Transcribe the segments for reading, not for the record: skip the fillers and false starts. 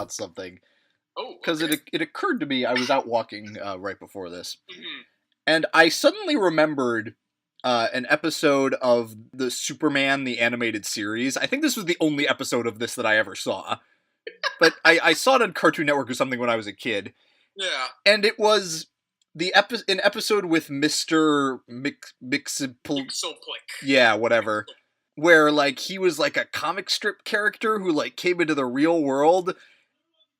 about something. Oh, Because okay. it occurred to me, I was out walking right before this, Mm-hmm. and I suddenly remembered an episode of the Superman, the animated series. I think this was the only episode of this that I ever saw. But I saw it on Cartoon Network or something when I was a kid. Yeah. And it was an episode with Mr. Mixoplick. Yeah, whatever. Where, like, he was, like, a comic strip character who, like, came into the real world.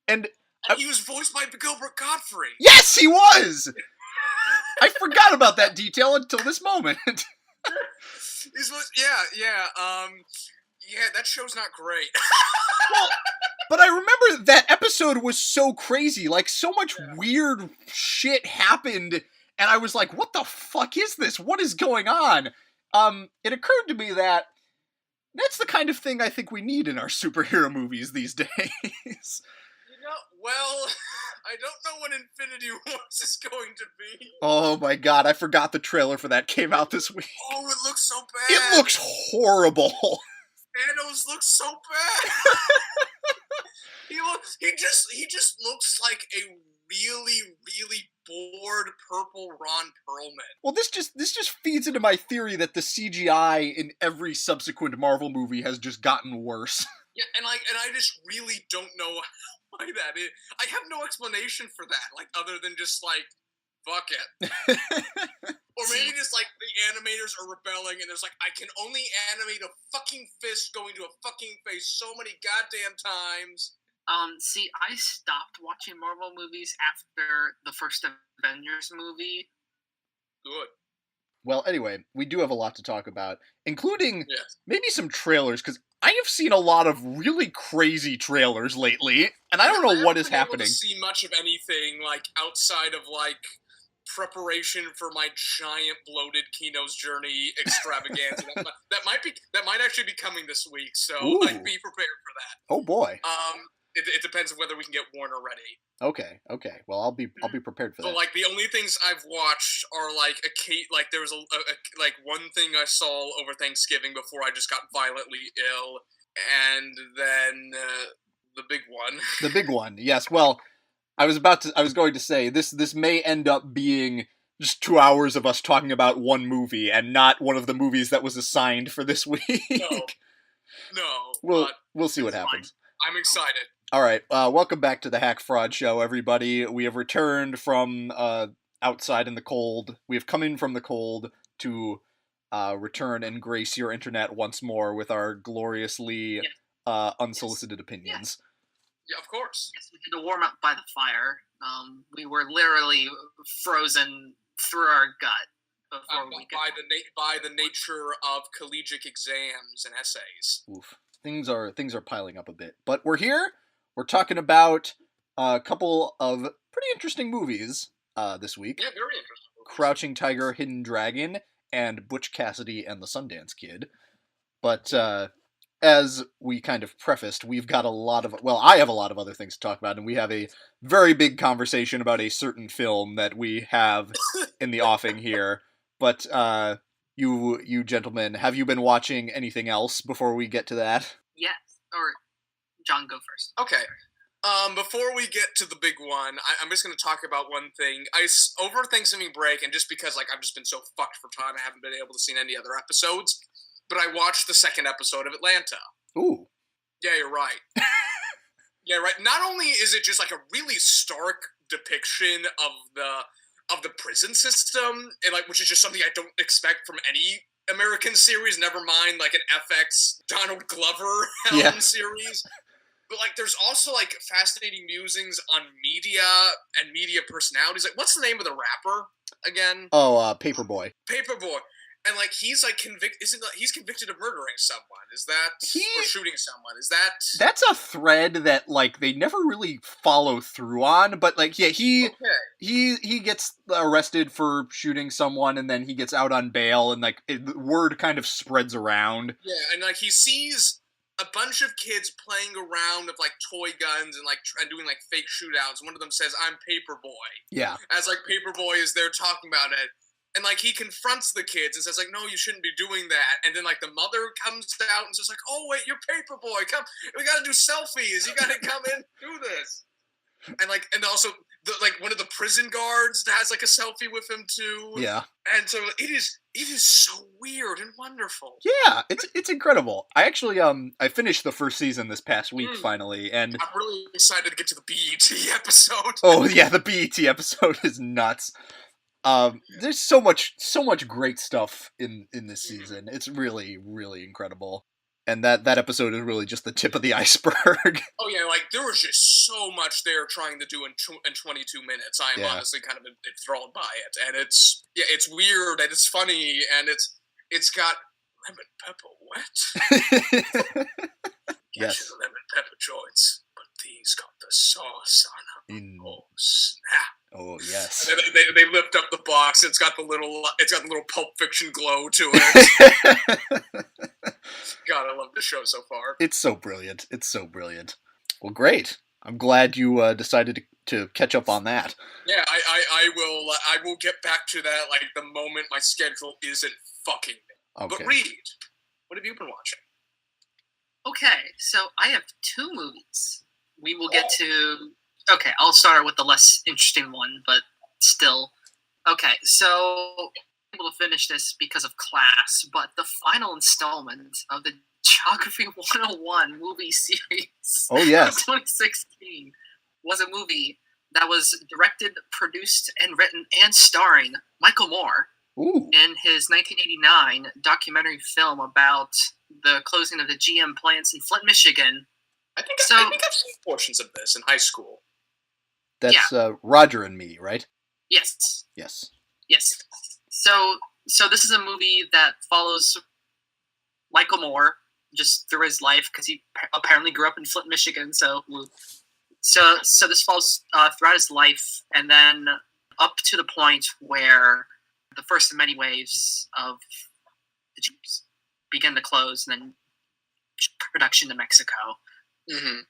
And he was voiced by Gilbert Gottfried. Yes, he was! I forgot about that detail until this moment. Yeah, that show's not great. Well, but I remember that episode was so crazy. Like, so much weird shit happened, and I was like, what the fuck is this? What is going on? It occurred to me that that's the kind of thing I think we need in our superhero movies these days. Well, I don't know what Infinity Wars is going to be. Oh my god, I forgot the trailer for that came out this week. Oh, it looks so bad. It looks horrible. Thanos looks so bad. He just looks like a really, really bored purple Ron Perlman. Well, this just feeds into my theory that the CGI in every subsequent Marvel movie has just gotten worse. Yeah, and I just really don't know why that is. I have no explanation for that, like, other than just, like, fuck it. Or maybe just, like, the animators are rebelling, and there's, like, I can only animate a fucking fist going to a fucking face so many goddamn times. See, I stopped watching Marvel movies after the first Avengers movie. Good. Well, anyway, we do have a lot to talk about, including Yes. maybe some trailers, because I have seen a lot of really crazy trailers lately, and I don't know what is happening. I haven't been able to see much of anything, like, outside of, like, preparation for my giant bloated Kino's Journey extravaganza. that might actually be coming this week, so like, be prepared for that. Oh boy. It depends on whether we can get Warner ready. Okay. Well, I'll be prepared for that. But like, the only things I've watched are like there was like one thing I saw over Thanksgiving before I just got violently ill, and then the big one. The big one, yes. Well, I was going to say this may end up being just 2 hours of us talking about one movie and not one of the movies that was assigned for this week. No. We'll see what happens. I'm excited. All right, welcome back to the Hack Fraud Show, everybody. We have returned from outside in the cold. We have come in from the cold to return and grace your internet once more with our gloriously unsolicited opinions. Yeah, of course. Yes, we did a warm up by the fire. We were literally frozen through our gut before we could. By the nature of collegiate exams and essays. Oof, things are piling up a bit, but we're here. We're talking about a couple of pretty interesting movies this week. Yeah, very interesting movies. Crouching Tiger, Hidden Dragon, and Butch Cassidy and the Sundance Kid. But as we kind of prefaced, we've got I have a lot of other things to talk about, and we have a very big conversation about a certain film that we have in the offing here. But you gentlemen, have you been watching anything else before we get to that? Yes, or John, go first. Okay. Before we get to the big one, I'm just going to talk about one thing. Over Thanksgiving break, and just because I've just been so fucked for time, I haven't been able to see any other episodes, but I watched the second episode of Atlanta. Ooh. Yeah, you're right. Yeah, right. Not only is it just like a really stark depiction of the prison system, and which is just something I don't expect from any American series, never mind like an FX Donald Glover series. But there's also fascinating musings on media and media personalities. What's the name of the rapper again? Oh, Paperboy. Paperboy. And he's convicted. He's convicted of murdering someone? Is that or shooting someone? Is that? That's a thread that they never really follow through on. But he gets arrested for shooting someone, and then he gets out on bail, and the word kind of spreads around. Yeah, and he sees a bunch of kids playing around with toy guns and doing fake shootouts. One of them says, "I'm Paperboy." Yeah. As Paperboy is there talking about it. And, like, he confronts the kids and says, like, no, you shouldn't be doing that. And then, like, the mother comes out and says, like, oh, wait, you're Paperboy. Come, we got to do selfies. You got to come in and do this. And, like, and also, one of the prison guards has, like, a selfie with him, too. Yeah. And so it is so weird and wonderful. Yeah, it's incredible. I actually, I finished the first season this past week, finally, and... I'm really excited to get to the BET episode. Oh, yeah, the BET episode is nuts. There's so much great stuff in this season. It's really, really incredible. And that episode is really just the tip of the iceberg. Oh yeah, like there was just so much they're trying to do in 22 minutes. I am honestly kind of enthralled by it, and it's weird and it's funny and it's got lemon pepper wet. Yes, lemon pepper joints, but these got the sauce on them. Oh snap! Oh yes. They lift up the box. It's got the little Pulp Fiction glow to it. God, I love the show so far. It's so brilliant. Well, great. I'm glad you decided to catch up on that. Yeah, I will get back to that like the moment my schedule isn't fucking me. Okay. But Reed, what have you been watching? Okay, so I have 2 movies. We will get to... Okay, I'll start with the less interesting one, but still. Okay, so I'm able to finish this because of class, but the final installment of the Geography 101 movie series of 2016 was a movie that was directed, produced, and written and starring Michael Moore in his 1989 documentary film about the closing of the GM plants in Flint, Michigan. I think I've seen portions of this in high school. That's Roger and Me, right? Yes. Yes. So this is a movie that follows Michael Moore just through his life because he apparently grew up in Flint, Michigan. So this follows throughout his life, and then up to the point where the first of many waves of the Jeeps begin to close, and then production to Mexico. Mm-hmm.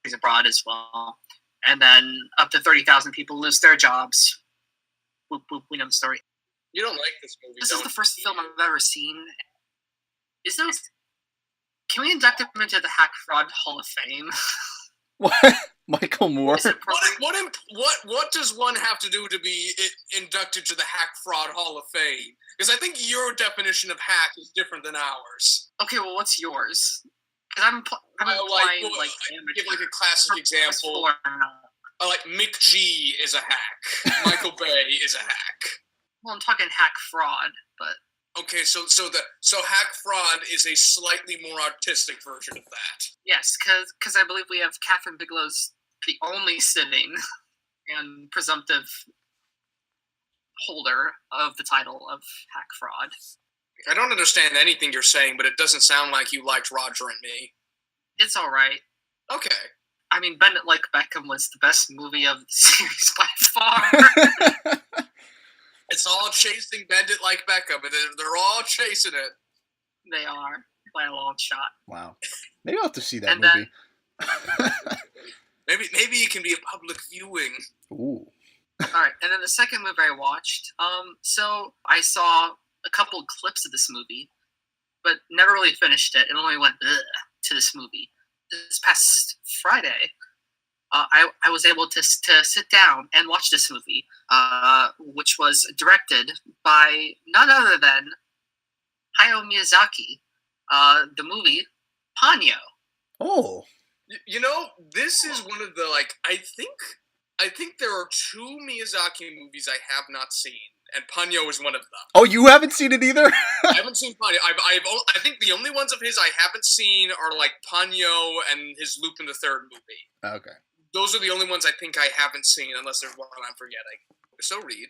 He's abroad as well. And then up to 30,000 people lose their jobs. We know the story. You don't like this movie. This is the first film I've ever seen. Can we induct him into the Hack Fraud Hall of Fame? What? Michael Moore? What does one have to do to be inducted to the Hack Fraud Hall of Fame? Because I think your definition of hack is different than ours. Okay, well, what's yours? Because I'm applying give like a classic example. Like Mick G is a hack. Michael Bay is a hack. Well, I'm talking hack fraud, but okay, so hack fraud is a slightly more artistic version of that. Yes, because I believe we have Catherine Bigelow's the only sitting and presumptive holder of the title of hack fraud. I don't understand anything you're saying, but it doesn't sound like you liked Roger and Me. It's all right. Okay. I mean, Bend It Like Beckham was the best movie of the series by far. It's all chasing Bend It Like Beckham, and they're all chasing it. They are, by a long shot. Wow. Maybe I'll have to see that movie. Maybe it can be a public viewing. Ooh. Alright, and then the second movie I watched, so I saw a couple of clips of this movie, but never really finished it. It only went to this movie. This past Friday, I was able to sit down and watch this movie, which was directed by none other than Hayao Miyazaki. The movie Ponyo. Oh, you know, this is one of the I think there are 2 Miyazaki movies I have not seen, and Ponyo is one of them. Oh, you haven't seen it either? I haven't seen Ponyo. I think the only ones of his I haven't seen are like Ponyo and his Lupin the Third movie. Okay. Those are the only ones I think I haven't seen, unless there's one I'm forgetting. So, Reed,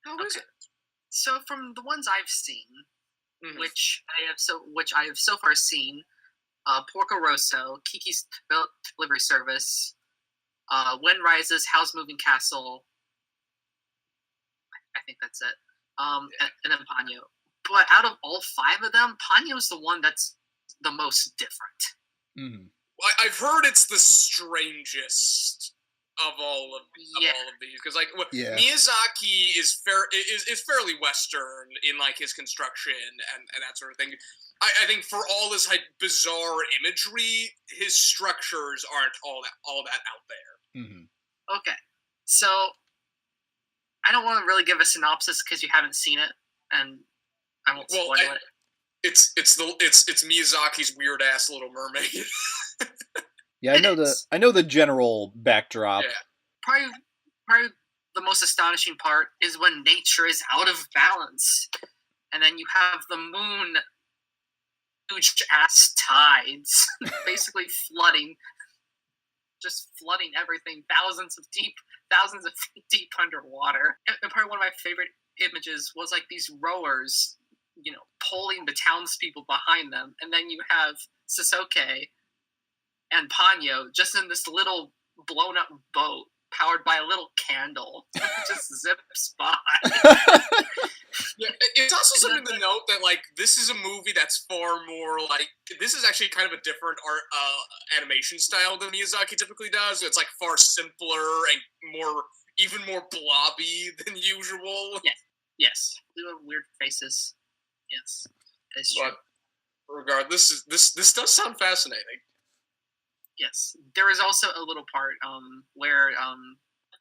how is it? So, from the ones I've seen, which I have so far seen, Porco Rosso, Kiki's Delivery Service, Wind Rises, Howl's Moving Castle. I think that's it. And then Ponyo. But out of all 5 of them, Ponyo's the one that's the most different. Mm-hmm. I've heard it's the strangest of all of these, because like Yeah. Miyazaki is fairly Western in like his construction and that sort of thing. I think for all this like bizarre imagery, his structures aren't all that out there. Mm-hmm. Okay, so I don't want to really give a synopsis because you haven't seen it, and I won't spoil it. It's Miyazaki's weird ass Little Mermaid. Yeah, I know the general backdrop. Yeah. Probably the most astonishing part is when nature is out of balance, and then you have the moon, huge ass tides, basically flooding everything, thousands of feet deep underwater. And probably one of my favorite images was like these rowers, pulling the townspeople behind them, and then you have Sasuke and Ponyo just in this little blown up boat powered by a little candle. Just zips by. Yeah, it's also something to note that like this is a movie that's far more like this is actually kind of a different art animation style than Miyazaki typically does. It's like far simpler and even more blobby than usual. Yes. Weird faces. Yes, that's true. But regardless, this does sound fascinating. Yes, there is also a little part where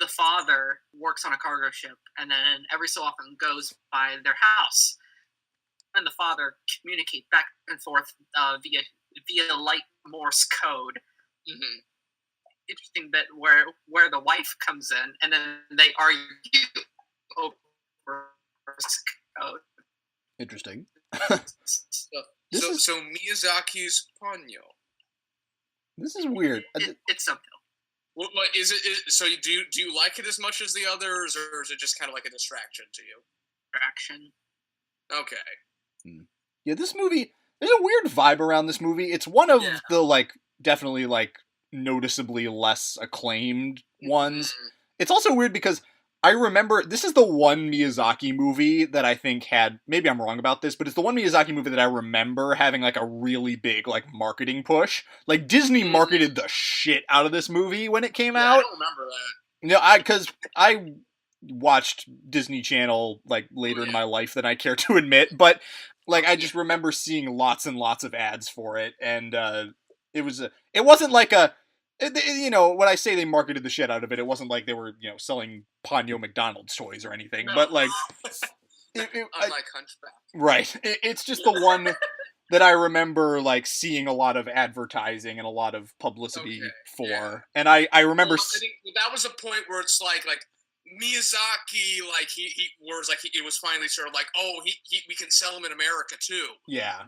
the father works on a cargo ship, and then every so often goes by their house, and the father communicates back and forth via light Morse code. Mm-hmm. Interesting bit where the wife comes in, and then they argue over Morse code. Interesting. So Miyazaki's Ponyo. This is weird. It's something. What is it? So do you like it as much as the others, or is it just kind of like a distraction to you? Distraction. Okay. Yeah, this movie. There's a weird vibe around this movie. It's one of the definitely noticeably less acclaimed ones. Mm-hmm. It's also weird because I remember this is the one Miyazaki movie that I think had, maybe I'm wrong about this, but it's the one Miyazaki movie that I remember having a really big marketing push. Disney marketed the shit out of this movie when it came out. I don't remember that. Because I watched Disney Channel later in my life than I care to admit, but I just remember seeing lots and lots of ads for it, and it wasn't when I say they marketed the shit out of it, it wasn't like they were, selling Ponyo McDonald's toys or anything, No. but unlike Hunchback. Right. It's just the one that I remember seeing a lot of advertising and a lot of publicity for, and I remember. I think that was a point where it's like Miyazaki, he was it was finally sort of we can sell him in America too. Yeah.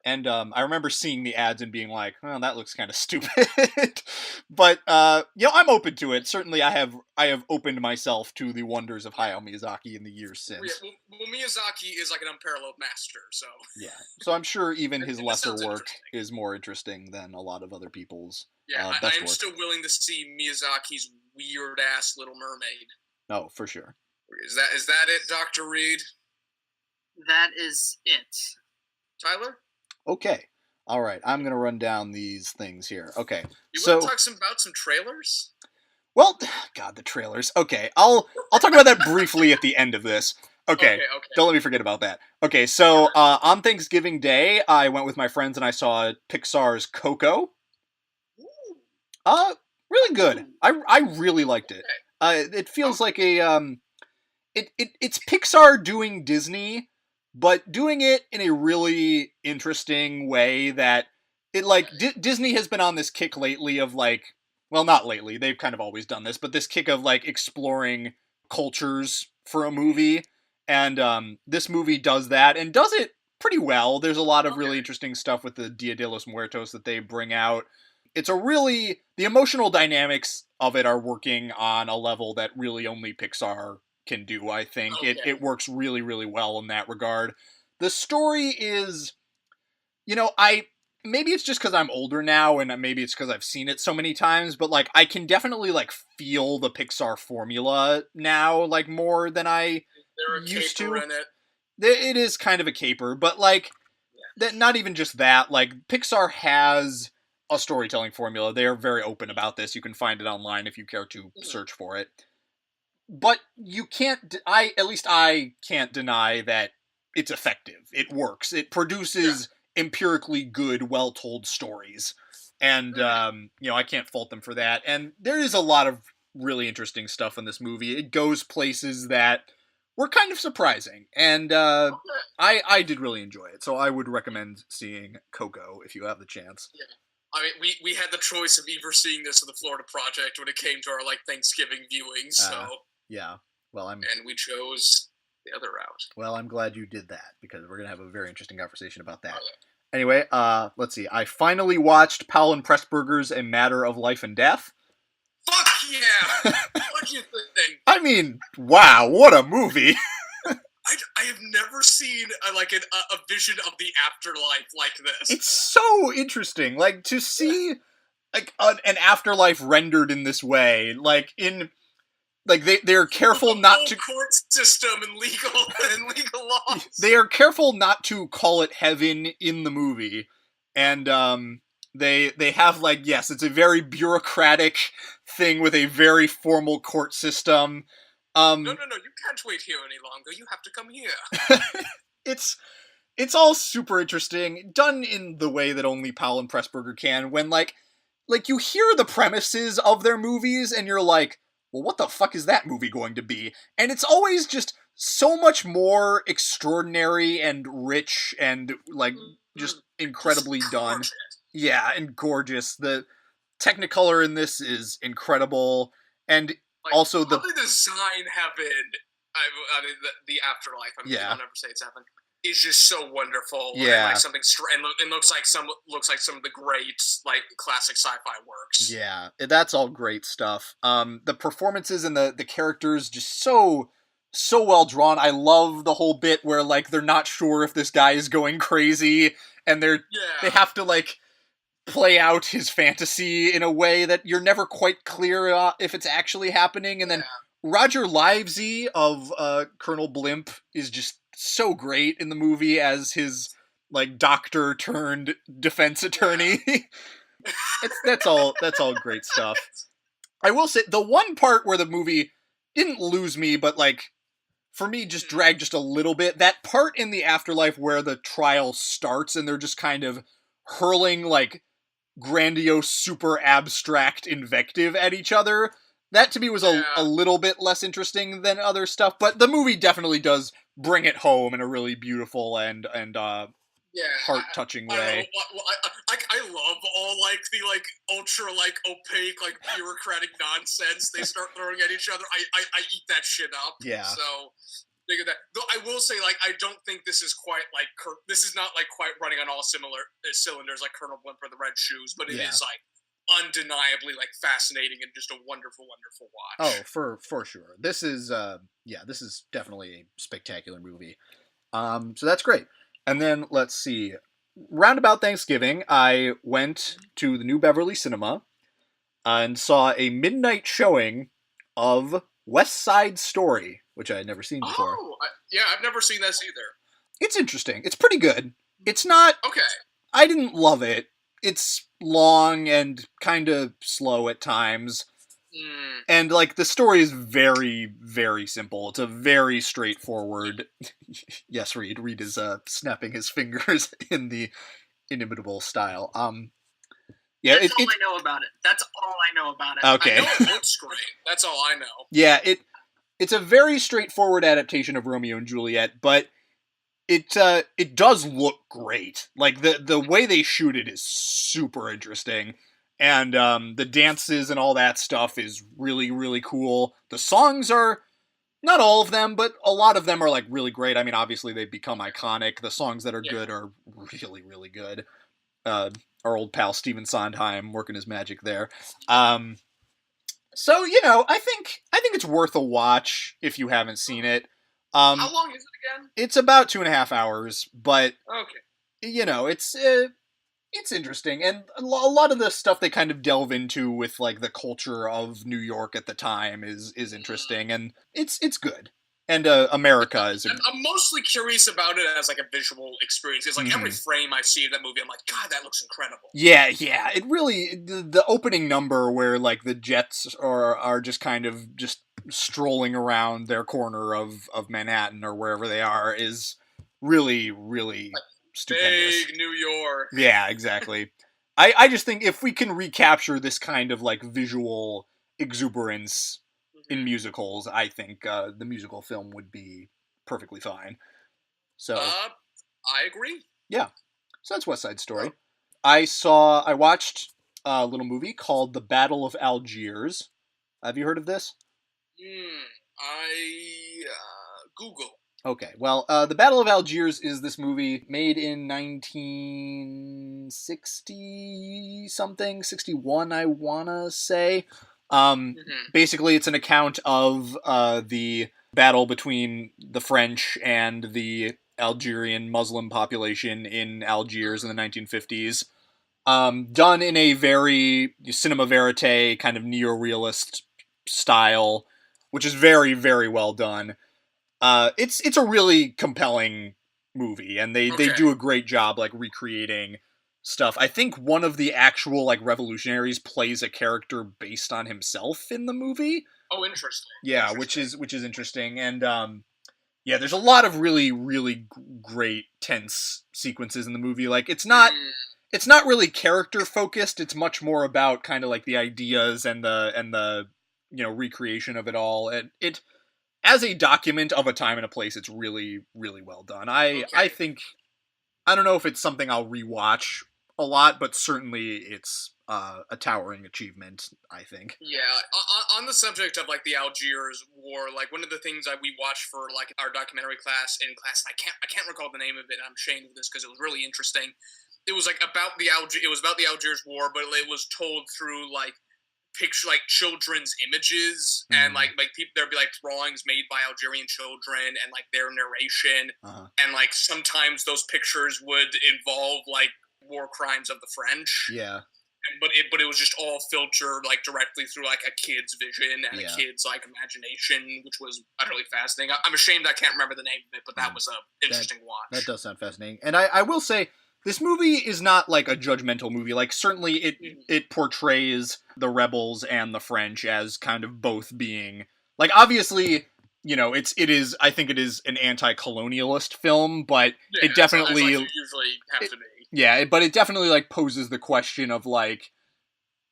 And I remember seeing the ads and being like, "Oh, that looks kind of stupid." But I'm open to it. Certainly, I have opened myself to the wonders of Hayao Miyazaki in the years since. Well, Miyazaki is an unparalleled master, so yeah. So I'm sure even his lesser work is more interesting than a lot of other people's. Yeah, best I am work. still willing to see Miyazaki's weird ass Little Mermaid. Oh, for sure. Is that it, Dr. Reed? That is it. Tyler? Okay. All right. I'm going to run down these things here. Okay. You want to talk about some trailers? Well, God, the trailers. Okay. I'll talk about that briefly at the end of this. Okay. Don't let me forget about that. Okay. So, on Thanksgiving Day, I went with my friends and I saw Pixar's Coco. Really good. I really liked it. It feels like a, it's Pixar doing Disney, but doing it in a really interesting way that Disney has been on this kick lately of well, not lately, they've kind of always done this, but this kick of exploring cultures for a movie, and this movie does that, and does it pretty well. There's a lot of really interesting stuff with the Dia de los Muertos that they bring out. It's the emotional dynamics of it are working on a level that really only Pixar can do, I think. It works really, really well in that regard. The story is, maybe it's just because I'm older now, and maybe it's because I've seen it so many times, but I can definitely feel the Pixar formula now, more than I used to. In it. It is kind of a caper, but that not even just that. Pixar has a storytelling formula. They are very open about this. You can find it online if you care to search for it. But you can't, at least I can't deny that it's effective. It works. It produces empirically good, well-told stories. And, I can't fault them for that. And there is a lot of really interesting stuff in this movie. It goes places that were kind of surprising. And I did really enjoy it. So I would recommend seeing Coco if you have the chance. Yeah. I mean, we had the choice of either seeing this or the Florida Project when it came to our, Thanksgiving viewings, so... Yeah. Well, and we chose the other route. Well, I'm glad you did that, because we're going to have a very interesting conversation about that. Oh, yeah. Anyway, let's see. I finally watched Powell and Pressburger's A Matter of Life and Death. Fuck yeah! What'd you think? I mean, wow, what a movie! I have never seen a vision of the afterlife like this. It's so interesting, to see an afterlife rendered in this way, they're careful not to court system and legal laws. They are careful not to call it heaven in the movie, and they have yes, it's a very bureaucratic thing with a very formal court system. No, you can't wait here any longer. You have to come here. It's all super interesting, done in the way that only Powell and Pressburger can. When you hear the premises of their movies, and you're like, well, what the fuck is that movie going to be? And it's always just so much more extraordinary and rich and, just incredibly done. Yeah, and gorgeous. The Technicolor in this is incredible. And also the design heaven, the afterlife, I'll never say it's heaven, is just so wonderful. Yeah. And, something and it looks like some of the great classic sci-fi works. Yeah, that's all great stuff. The performances and the characters just so well drawn. I love the whole bit where they're not sure if this guy is going crazy, and they have to play out his fantasy in a way that you're never quite clear if it's actually happening. And then Roger Livesey of Colonel Blimp is just so great in the movie as his doctor turned defense attorney. That's all great stuff. I will say the one part where the movie didn't lose me, but for me just dragged just a little bit, that part in the afterlife where the trial starts and they're just kind of hurling grandiose, super abstract invective at each other. That to me was a little bit less interesting than other stuff, but the movie definitely does bring it home in a really beautiful and heart-touching way. I love all the ultra opaque bureaucratic nonsense they start throwing at each other. I eat that shit up. Yeah. So think of that. Though I will say I don't think this is quite this is not quite running on all similar cylinders like Colonel Blimp or the Red Shoes, but it is undeniably fascinating and just a wonderful watch. Oh, for sure. This is definitely a spectacular movie. So that's great. And then let's see. Roundabout Thanksgiving, I went to the New Beverly Cinema and saw a midnight showing of West Side Story, which I had never seen before. Oh, I've never seen this either. It's interesting. It's pretty good. It's not... Okay. I didn't love it. It's long and kind of slow at times. And, the story is very, very simple. It's a very straightforward... Yes, Reed is snapping his fingers in the inimitable style. That's all I know about it. That's all I know about it. Okay. I know it looks great. That's all I know. Yeah, it's a very straightforward adaptation of Romeo and Juliet, but it does look great. The way they shoot it is super interesting, and the dances and all that stuff is really, really cool. The songs are, not all of them, but a lot of them are really great. I mean, obviously they've become iconic. The songs that are good are really, really good. Our old pal Stephen Sondheim working his magic there. So I think it's worth a watch if you haven't seen it. How long is it again? It's about 2.5 hours, but okay. It's interesting, and a lot of the stuff they kind of delve into with the culture of New York at the time is interesting, and it's good. And America is I'm mostly curious about it as like a visual experience. It's like every frame I see of that movie, I'm like, God, that looks incredible. Yeah. It really the opening number where like the Jets are just kind of just strolling around their corner of Manhattan or wherever they are is really Like, stupendous. big New York. Yeah, exactly. I just think if we can recapture this kind of like visual exuberance in musicals, I think the musical film would be perfectly fine. So I agree. yeah, so that's West Side Story. Oh. I watched a little movie called The Battle of Algiers. Have you heard of this? I Google. Okay, well, The Battle of Algiers is this movie made in 1960 something, 61, I wanna say. Basically, it's an account of the battle between the French and the Algerian Muslim population in Algiers in the 1950s. Done in a very cinema verite kind of neorealist style, which is very, very well done. It's a really compelling movie, and they do a great job like recreating stuff. I think one of the actual like revolutionaries plays a character based on himself in the movie. Oh, interesting. Yeah, which is interesting, and yeah, there's a lot of really great tense sequences in the movie. Like it's not really character focused. It's much more about kind of like the ideas and the recreation of it all. And it as a document of a time and a place, it's really well done. I think I don't know if it's something I'll rewatch a lot, but certainly it's a towering achievement, I think. Yeah, on the subject of like the Algiers War, like one of the things that we watched for like our documentary class, and I can't recall the name of it. And I'm ashamed of this because it was really interesting. It was like about the Algiers War, but it was told through like children's images and like people, there'd be like drawings made by Algerian children and like their narration, and like sometimes those pictures would involve like war crimes of the French. Yeah. But it was just all filtered like directly through like a kid's vision and a kid's like imagination, which was utterly fascinating. I'm ashamed I can't remember the name of it, but that was a interesting watch. That does sound fascinating. And I will say, this movie is not like a judgmental movie. Like certainly it portrays the rebels and the French as kind of both being like, obviously, it is I think it is an anti-colonialist film, but it definitely like you usually have to be. Yeah, but it definitely like poses the question of like,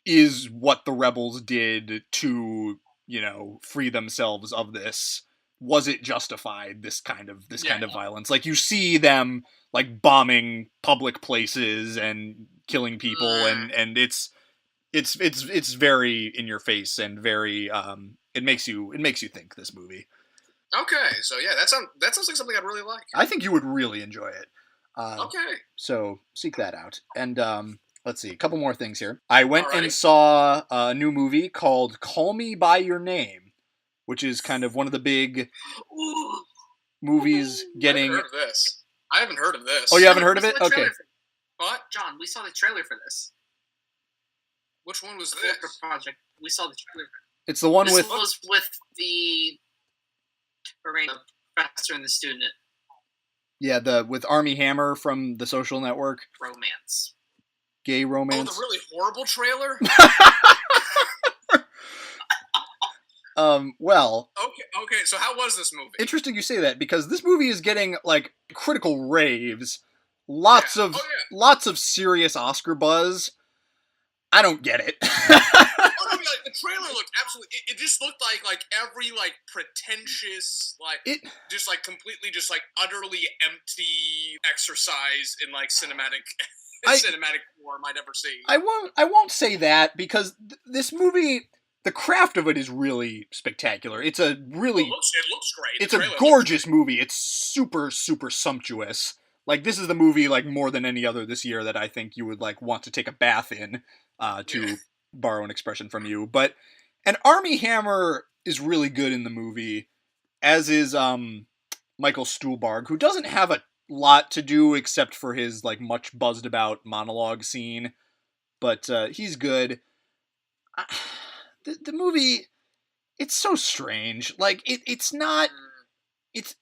is what the rebels did to, free themselves of this, was it justified, this kind of violence? Like you see them like bombing public places and killing people, and it's very in your face and very it makes you think, this movie. Okay, so yeah, that sounds like something I'd really like. I think you would really enjoy it. Okay. So seek that out. And let's see, a couple more things here. I went and saw a new movie called Call Me by Your Name, which is kind of one of the big movies getting. I haven't heard of this. Oh, you haven't heard of it? Okay. What? John, we saw the trailer for this. Which one was this? Project. We saw the trailer. It's the one this was with the professor and the student. Yeah, with Armie Hammer from The Social Network. Romance. Gay romance. Oh, the really horrible trailer? Well. Okay, so how was this movie? Interesting you say that, because this movie is getting, like, critical raves. Lots of serious Oscar buzz. I don't get it. Like, the trailer looked absolutely. It just looked like every like pretentious just like completely just like utterly empty exercise in like cinematic form I'd ever see. I won't say that, because this movie, the craft of it is really spectacular. It's a really it looks great. It's a gorgeous movie. It's super sumptuous. Like, this is the movie, like, more than any other this year that I think you would like want to take a bath in, to borrow an expression from you. But and Armie Hammer is really good in the movie, as is Michael Stuhlbarg, who doesn't have a lot to do except for his like much buzzed about monologue scene, but he's good. The movie, it's so strange. Like it's not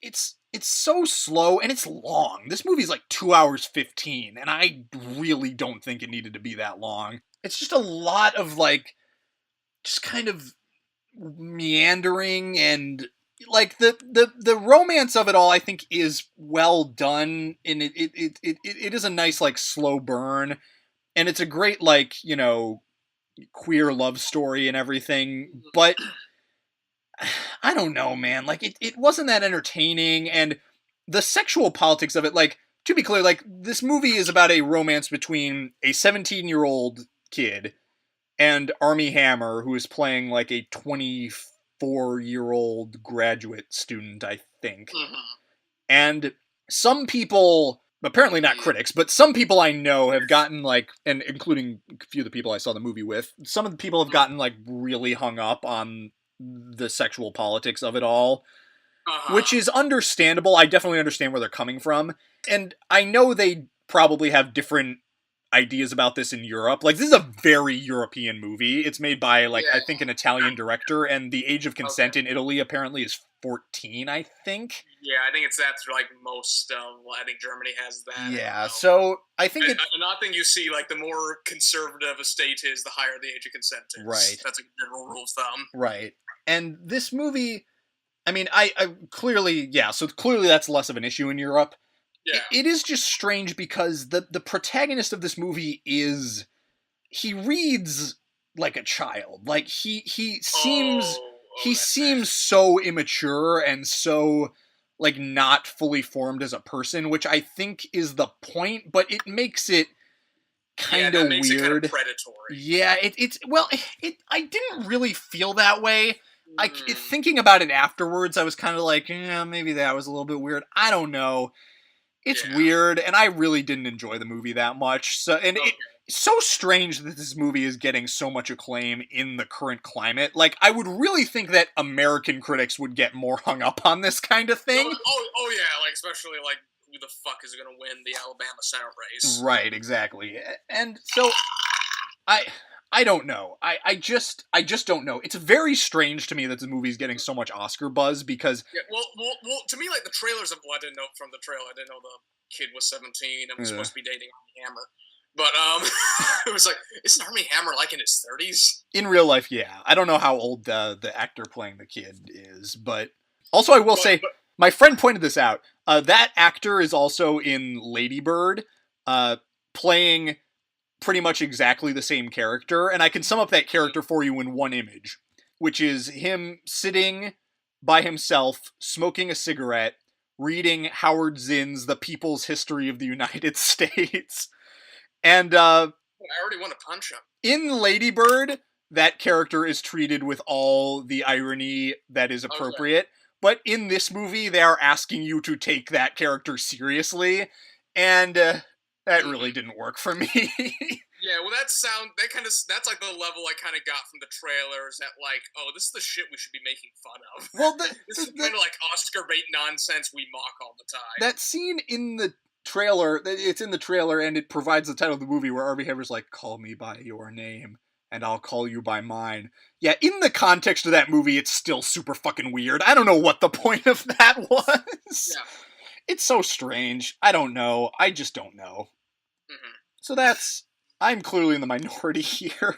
it's so slow and it's long. This movie's like 2 hours 15, and I really don't think it needed to be that long. It's just a lot of like just kind of meandering, and like the romance of it all I think is well done, and it is a nice like slow burn, and it's a great like, queer love story and everything, but I don't know, man. Like, it wasn't that entertaining, and the sexual politics of it, like, to be clear, like, this movie is about a romance between a 17-year-old kid and Armie Hammer, who is playing, like, a 24-year-old graduate student, I think. And some people, apparently not critics, but some people I know have gotten, like, and including a few of the people I saw the movie with, some of the people have gotten, like, really hung up on the sexual politics of it all, which is understandable. I definitely understand where they're coming from, and I know they probably have different ideas about this in Europe. Like, this is a very European movie. It's made by, like, I think an Italian director, and the age of consent in Italy apparently is 14, I think. Yeah, I think that's like most of, I think Germany has that. Yeah, so I think another thing you see, like, the more conservative a state is, the higher the age of consent is. Right. That's a general rule of thumb. Right. And this movie, I mean, I clearly, so clearly that's less of an issue in Europe. Yeah. It is just strange because the protagonist of this movie he reads like a child. Like, he seems seems so immature and so, like, not fully formed as a person, which I think is the point, but it makes it kind of weird. It kind of predatory. Yeah, I didn't really feel that way. Thinking about it afterwards, I was kind of like, maybe that was a little bit weird. I don't know. It's weird, and I really didn't enjoy the movie that much. So, and it's so strange that this movie is getting so much acclaim in the current climate. Like, I would really think that American critics would get more hung up on this kind of thing. Oh yeah, like, especially, like, who the fuck is going to win the Alabama Senate race? Right, exactly. And so, I don't know. I just don't know. It's very strange to me that this movie's getting so much Oscar buzz because... Yeah, well, to me, like, the trailers of... Well, I didn't know from the trailer. I didn't know the kid was 17 and was supposed to be dating Armie Hammer. But, it was like, isn't Armie Hammer, like, in his 30s? In real life, yeah. I don't know how old the actor playing the kid is, but... Also, I will say, my friend pointed this out. That actor is also in Lady Bird, playing pretty much exactly the same character, and I can sum up that character for you in one image, which is him sitting by himself, smoking a cigarette, reading Howard Zinn's The People's History of the United States. And I already want to punch him. In Lady Bird, that character is treated with all the irony that is appropriate, but in this movie, they are asking you to take that character seriously, and that really didn't work for me. Yeah, well, that's like the level I kind of got from the trailers, that, like, oh, this is the shit we should be making fun of. Well, this is kind of like Oscar bait nonsense we mock all the time. That scene in the trailer, it's in the trailer, and it provides the title of the movie where Armie Hammer's like, call me by your name, and I'll call you by mine. Yeah, in the context of that movie, it's still super fucking weird. I don't know what the point of that was. Yeah. It's so strange. I don't know. I just don't know. Mm-hmm. So I'm clearly in the minority here.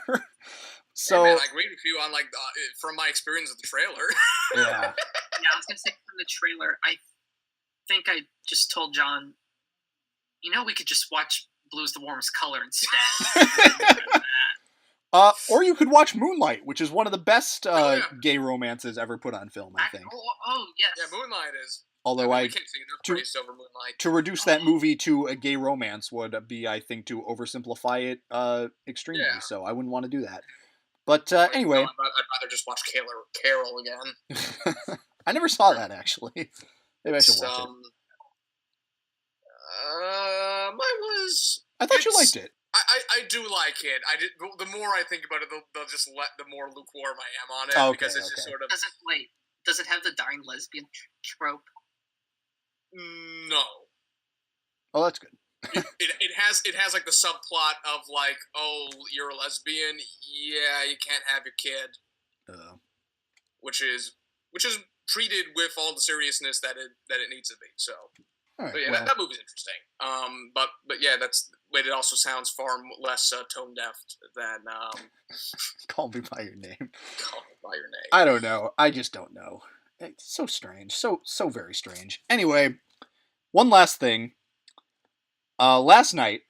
So, hey man, I agree with you on, like, from my experience with the trailer. Yeah. Yeah, I was gonna say from the trailer, I think I just told John, we could just watch Blue's the Warmest Color instead. Or you could watch Moonlight, which is one of the best gay romances ever put on film, I think. Oh yes. Yeah, Moonlight is. Although to reduce that movie to a gay romance would be, I think, to oversimplify it extremely. Yeah. So I wouldn't want to do that. But anyway, I'd rather just watch Carol again. I never saw that, actually. Maybe I should watch it. Mine was. I thought you liked it. I do like it. The more I think about it, the more lukewarm I am on it, because it's just sort of. Does it have the dying lesbian trope? No. Oh, that's good. it has like the subplot of, like, oh, you're a lesbian, yeah, you can't have your kid, which is treated with all the seriousness that it needs to be. So, All right, but yeah, well, that movie's interesting. But yeah, it also sounds far less tone deaf than Call Me by Your Name. Call Me by Your Name. I don't know. I just don't know. It's so strange. So very strange. Anyway, one last thing. Last night,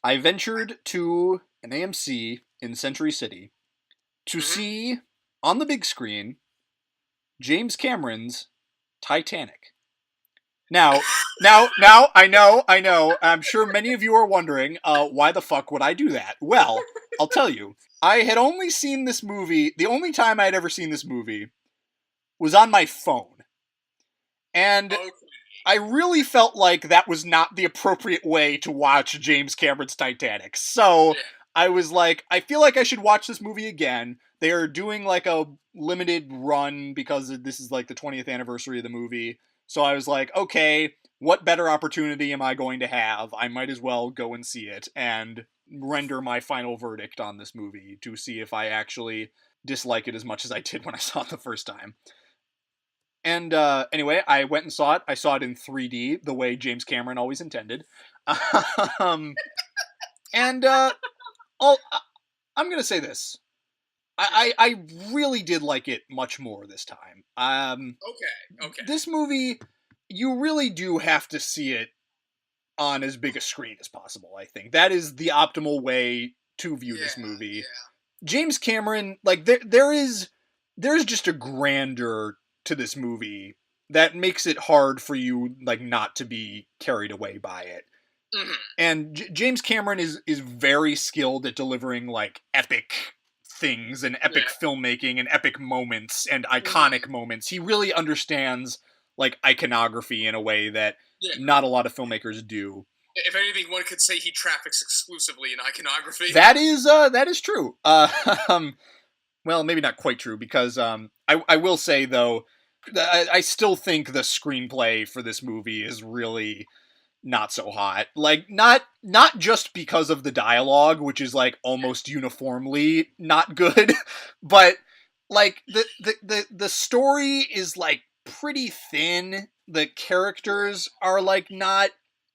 I ventured to an AMC in Century City to see, on the big screen, James Cameron's Titanic. Now, I know. I'm sure many of you are wondering, why the fuck would I do that? Well, I'll tell you. I had only seen this movie, the only time I had ever seen this movie was on my phone. And I really felt like that was not the appropriate way to watch James Cameron's Titanic. So I was like, I feel like I should watch this movie again. They are doing like a limited run because this is like the 20th anniversary of the movie. So I was like, okay, what better opportunity am I going to have? I might as well go and see it and render my final verdict on this movie to see if I actually dislike it as much as I did when I saw it the first time. And anyway, I went and saw it. I saw it in 3D, the way James Cameron always intended. And I'm going to say this. I really did like it much more this time. Okay. This movie, you really do have to see it on as big a screen as possible, I think. That is the optimal way to view this movie. Yeah. James Cameron, like, there's just a grandeur to this movie that makes it hard for you, like, not to be carried away by it. Mm-hmm. And James Cameron is very skilled at delivering, like, epic things and epic filmmaking and epic moments and iconic moments. He really understands, like, iconography in a way that not a lot of filmmakers do. If anything, one could say he traffics exclusively in iconography. That is true. Well, maybe not quite true, because I will say, though, I still think the screenplay for this movie is really not so hot. Like, not just because of the dialogue, which is, like, almost uniformly not good, but, like, the story is, like, pretty thin. The characters are, like, not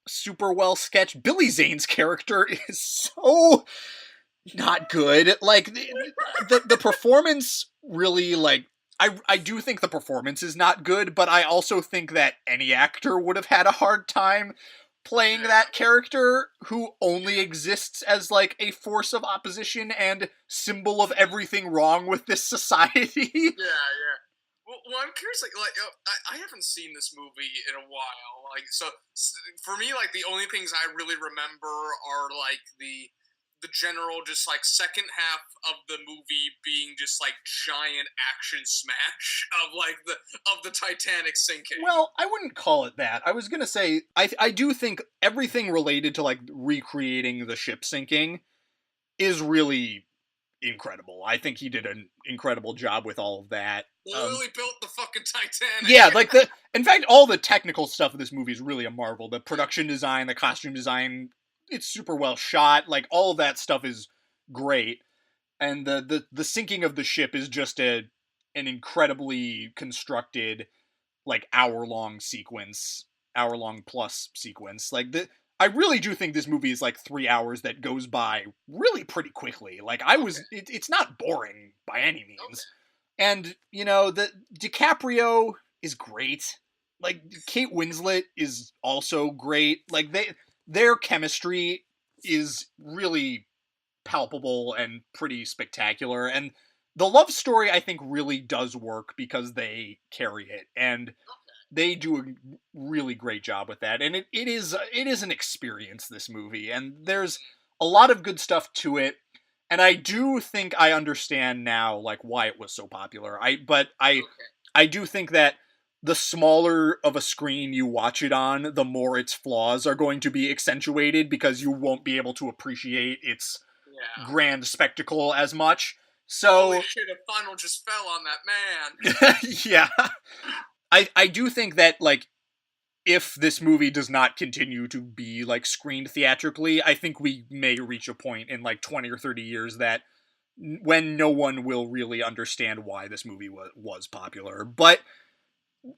super well sketched. Billy Zane's character is so not good. Like, the performance really, like, I do think the performance is not good, but I also think that any actor would have had a hard time playing that character who only exists as, like, a force of opposition and symbol of everything wrong with this society. Yeah. Well, I'm curious, I haven't seen this movie in a while. Like, so for me, like, the only things I really remember are, like, the general, just, like, second half of the movie being just, like, giant action smash of the Titanic sinking. Well, I wouldn't call it that. I was gonna say, I do think everything related to, like, recreating the ship sinking is really incredible. I think he did an incredible job with all of that. Literally built the fucking Titanic. Yeah, like, in fact, all the technical stuff of this movie is really a marvel. The production design, the costume design, it's super well shot. Like, all of that stuff is great. And the sinking of the ship is just an incredibly constructed, like, hour-long plus sequence. Like, I really do think this movie is, like, 3 hours that goes by really pretty quickly. Like, it's not boring by any means. Okay. And, you know, the DiCaprio is great. Like, Kate Winslet is also great. Like, their chemistry is really palpable and pretty spectacular. And the love story, I think, really does work because they carry it. And they do a really great job with that. And it is an experience, this movie. And there's a lot of good stuff to it. And I do think I understand now, like, why it was so popular. I do think that the smaller of a screen you watch it on, the more its flaws are going to be accentuated, because you won't be able to appreciate its grand spectacle as much. So, holy shit, a funnel just fell on that man. Yeah. I do think that, like, if this movie does not continue to be, like, screened theatrically, I think we may reach a point in, like, 20 or 30 years that when no one will really understand why this movie was popular. But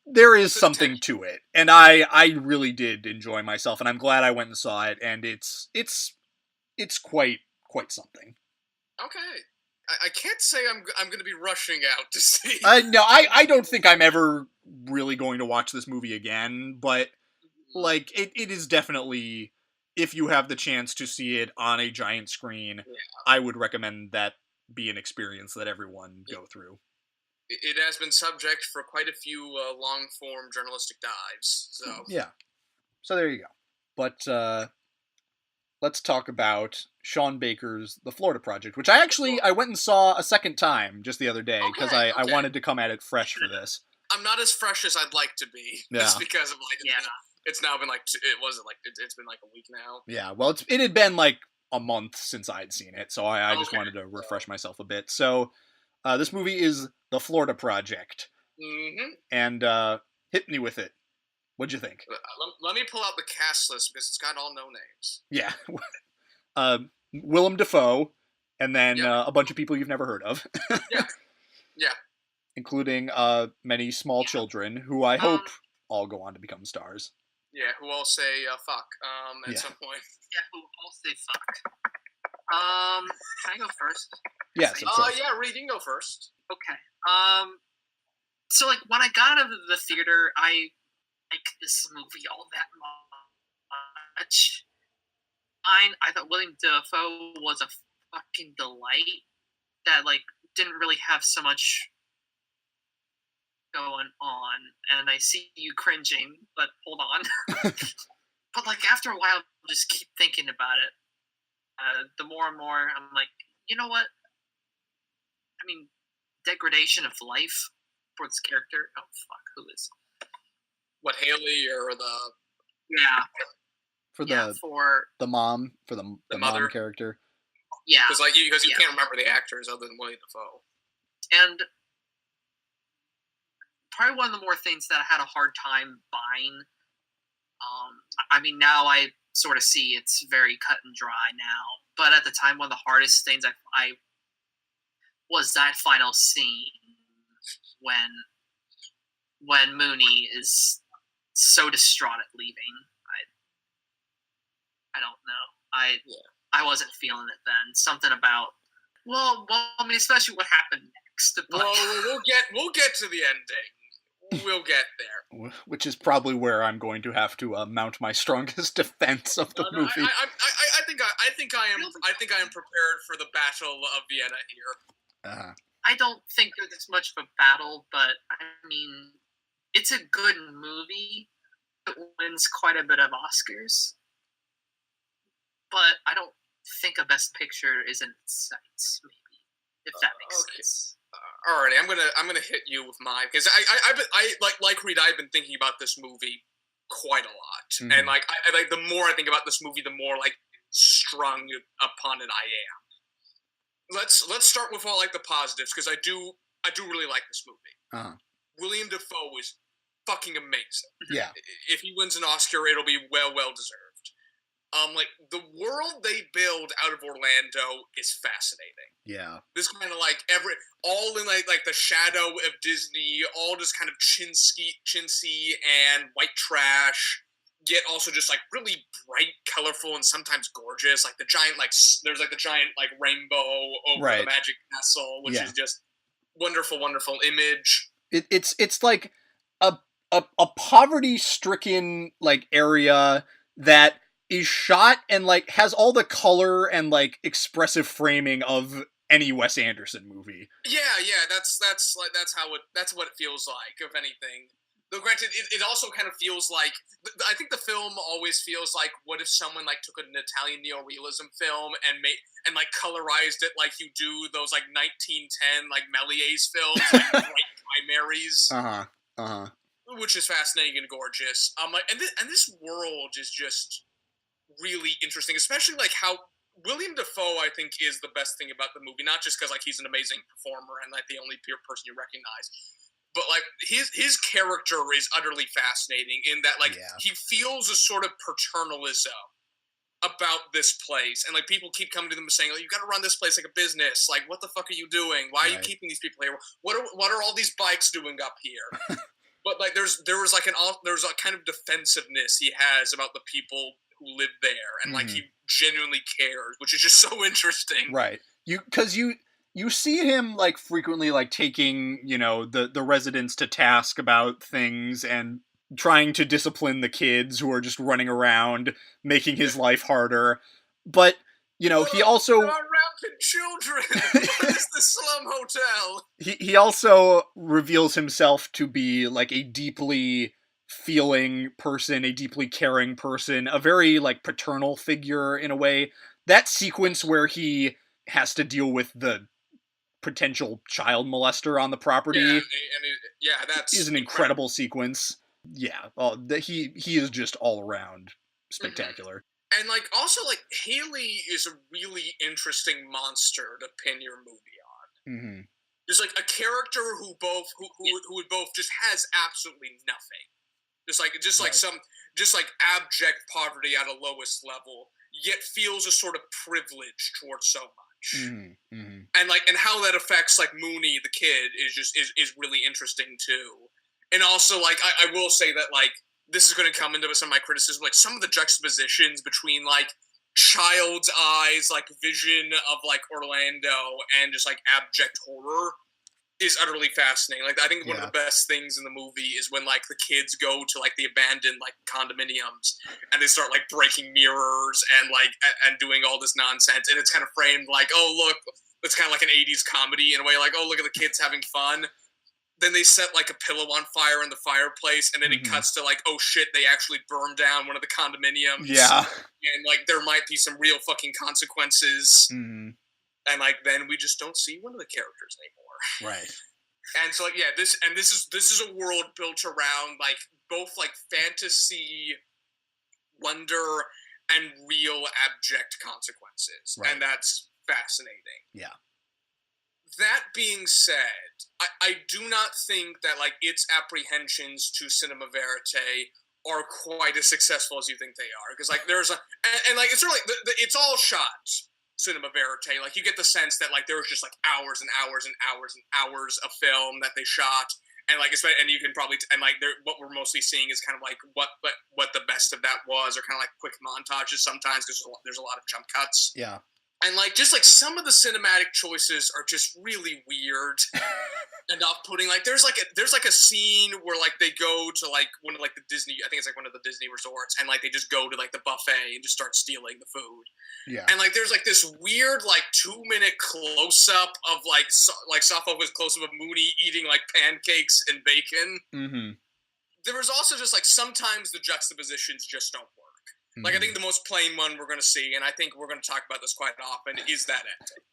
there is something to it, and I really did enjoy myself, and I'm glad I went and saw it, and it's quite something. Okay. I can't say I'm going to be rushing out to see. No, I don't think I'm ever really going to watch this movie again, but like it is definitely, if you have the chance to see it on a giant screen, I would recommend that be an experience that everyone go through. It has been subject for quite a few long-form journalistic dives, so... Yeah. So there you go. But let's talk about Sean Baker's The Florida Project, which I went and saw a second time just the other day, because I wanted to come at it fresh for this. I'm not as fresh as I'd like to be. Yeah. Just because of, like, it's now been, like, it's been, like, a week now. Yeah, well, it had been, like, a month since I'd seen it, so I just wanted to refresh myself a bit. So, this movie is The Florida Project. Mm-hmm. And, hit me with it. What'd you think? Let me pull out the cast list, because it's got all no names. Yeah. Willem Dafoe, and then a bunch of people you've never heard of. Yeah. Including many small children, who I hope all go on to become stars. Yeah, who all say fuck at some point. Yeah, who all say fuck. Can I go first? Yes, of course. Yeah, Reed, you can go first. Okay. So, like, when I got out of the theater, I like this movie all that much. I thought William Dafoe was a fucking delight that, like, didn't really have so much going on, and I see you cringing, but hold on. But, like, after a while, I'll just keep thinking about it. The more and more, I'm like, you know what? I mean, degradation of life for this character. Oh, fuck, who is? What, Haley or the... Yeah. For the mom, for the mother mom character. Yeah. Because you can't remember the actors other than William Dafoe. And probably one of the more things that I had a hard time buying. I mean, now I sort of see it's very cut and dry now. But at the time, one of the hardest things I was that final scene when Mooney is so distraught at leaving. I don't know. I wasn't feeling it then. Something about I mean, especially what happened next. But... Well, we'll get to the ending. We'll get there. Which is probably where I'm going to have to mount my strongest defense of the movie. I think I am prepared for the Battle of Vienna here. I don't think there's much of a battle, but I mean, it's a good movie. It wins quite a bit of Oscars, but I don't think a Best Picture is in its sights. Maybe, if that makes sense. Alrighty, I'm gonna hit you with mine, because I like Reed. I've been thinking about this movie quite a lot, and like the more I think about this movie, the more like strung upon it I am. Let's start with all like the positives, because I do really like this movie. William Dafoe is fucking amazing. Yeah. If he wins an Oscar, it'll be well deserved. Like, the world they build out of Orlando is fascinating. Yeah. This kind of like all in like the shadow of Disney, all just kind of chintzy and white trash, yet also just like really bright, colorful, and sometimes gorgeous. Like the giant there's like the giant like rainbow over the Magic Castle, which is just wonderful image. It's like a poverty-stricken like area that is shot and like has all the color and like expressive framing of any Wes Anderson movie. Yeah, that's what it feels like, if anything. Though granted, it also kind of feels like, I think the film always feels like, what if someone like took an Italian neorealism film and like colorized it like you do those like 1910 like Méliès films, like bright primaries. Which is fascinating and gorgeous. And this world is just really interesting, especially like how William Dafoe, I think, is the best thing about the movie. Not just because like he's an amazing performer and like the only person you recognize, but like his character is utterly fascinating in that like he feels a sort of paternalism about this place, and like people keep coming to them saying, like, you got to run this place like a business. Like, what the fuck are you doing? Why are you keeping these people here? What are all these bikes doing up here? But like there's a kind of defensiveness he has about the people who live there, and like he genuinely cares, which is just so interesting. Right. You see him like frequently like taking, you know, the residents to task about things and trying to discipline the kids who are just running around, making his life harder. But, you know, he also... There are rampant children! What is the slum hotel? He also reveals himself to be, like, a deeply feeling person, a deeply caring person, a very, like, paternal figure in a way. That sequence where he has to deal with the potential child molester on the property is an incredible sequence. Yeah, he is just all around spectacular. And like also like Haley is a really interesting monster to pin your movie on. There's like a character who would both just has absolutely nothing, just like abject poverty at a lowest level, yet feels a sort of privilege towards so much. And how that affects like Mooney the kid is really interesting too. And also, like, I will say that, like, this is going to come into some of my criticism. Like, some of the juxtapositions between, like, child's eyes, like, vision of, like, Orlando and just, like, abject horror is utterly fascinating. Like, I think one of the best things in the movie is when, like, the kids go to, like, the abandoned, like, condominiums and they start, like, breaking mirrors and, like, and doing all this nonsense. And it's kind of framed like, oh, look, it's kind of like an 80s comedy in a way. Like, oh, look at the kids having fun. Then they set, like, a pillow on fire in the fireplace, and then it cuts to, like, oh, shit, they actually burned down one of the condominiums. Yeah. And, like, there might be some real fucking consequences. And, like, then we just don't see one of the characters anymore. Right. And so, like, yeah, this is a world built around, like, both, like, fantasy, wonder, and real abject consequences. Right. And that's fascinating. Yeah. That being said, I do not think that, like, its apprehensions to cinema verite are quite as successful as you think they are. Because, like, there's a... And like, it's sort of like... it's all shot cinema verite. Like, you get the sense that, like, there was just, like, hours and hours and hours and hours of film that they shot. And, like, and you can probably... And, like, what we're mostly seeing is kind of, like, what the best of that was, or kind of, like, quick montages sometimes, because there's a lot of jump cuts. Yeah. And, like, just, like, some of the cinematic choices are just really weird and off-putting. Like, there's like a scene where, like, they go to, like, one of, like, the Disney... I think it's, like, one of the Disney resorts. And, like, they just go to, like, the buffet and just start stealing the food. Yeah. And, like, there's, like, this weird, like, 2-minute close-up of, like, soft-focus close-up of Mooney eating, like, pancakes and bacon. There was also just, like, sometimes the juxtapositions just don't work. Like, I think the most plain one we're going to see, and I think we're going to talk about this quite often, is that ending.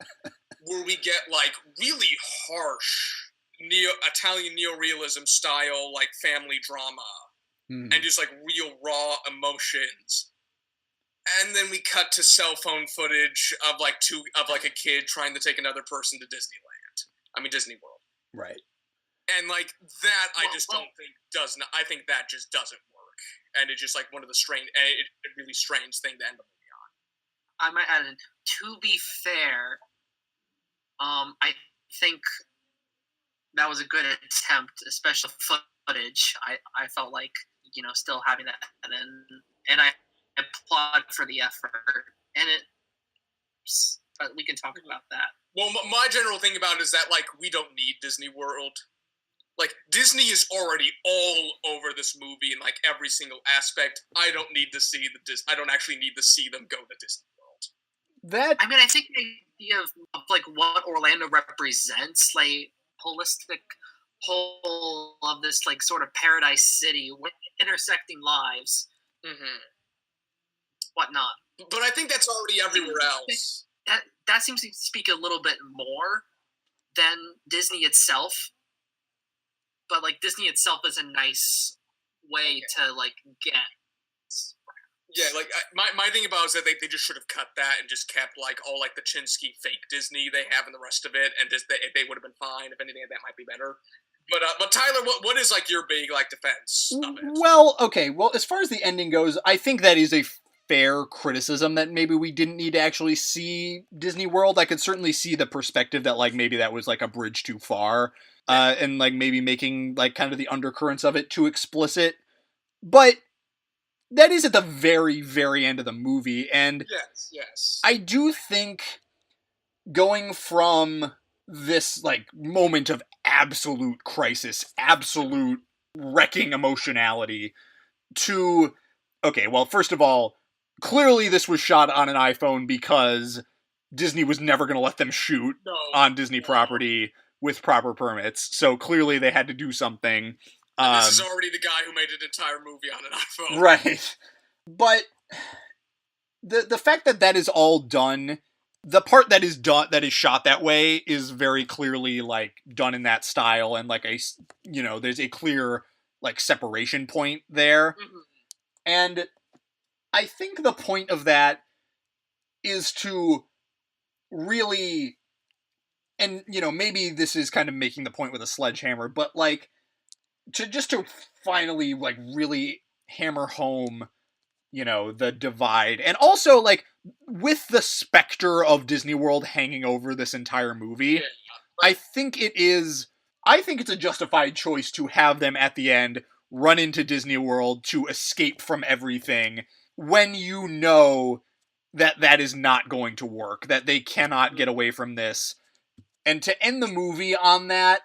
Where we get, like, really harsh Italian neorealism style, like, family drama. And just, like, real raw emotions. And then we cut to cell phone footage of, like, a kid trying to take another person to Disney World. Right. And, like, that I just don't think does not... I think that just doesn't work. And it's just, like, one of the a really strange thing to end the movie on. I might add in, to be fair, I think that was a good attempt, especially footage. I felt like, you know, still having that and I applaud for the effort. And but we can talk about that. Well, my general thing about it is that, like, we don't need Disney World. Like, Disney is already all over this movie in, like, every single aspect. I don't actually need to see them go to Disney World. I mean, I think the idea of like, what Orlando represents, like, holistic whole of this, like, sort of paradise city with intersecting lives, whatnot. But I think that's already everywhere else. That seems to speak a little bit more than Disney itself. But, like, Disney itself is a nice way to, like, get. Yeah, like, my thing about it is that they just should have cut that and just kept, like, all, like, the Chinsky fake Disney they have in the rest of it, and just they would have been fine. If anything, that might be better. But Tyler, what is, like, your big, like, defense of it? Well, okay. Well, as far as the ending goes, I think that is a fair criticism that maybe we didn't need to actually see Disney World. I could certainly see the perspective that, like, maybe that was, like, a bridge too far, and, like, maybe making, like, kind of the undercurrents of it too explicit. But that is at the very, very end of the movie, and yes. I do think going from this, like, moment of absolute crisis, absolute wrecking emotionality, to, okay, well, first of all, clearly this was shot on an iPhone because Disney was never going to let them shoot on Disney property with proper permits, so clearly they had to do something. And this is already the guy who made an entire movie on an iPhone. Right. But the fact that that is all done, the part that is shot that way is very clearly, like, done in that style, and, like, there's a clear, like, separation point there. Mm-hmm. And I think the point of that is to really, and, maybe this is kind of making the point with a sledgehammer, but, like, to finally, like, really hammer home, the divide. And also, like, with the specter of Disney World hanging over this entire movie, I think it's a justified choice to have them at the end run into Disney World to escape from everything when you know that that is not going to work, that they cannot get away from this. And to end the movie on that,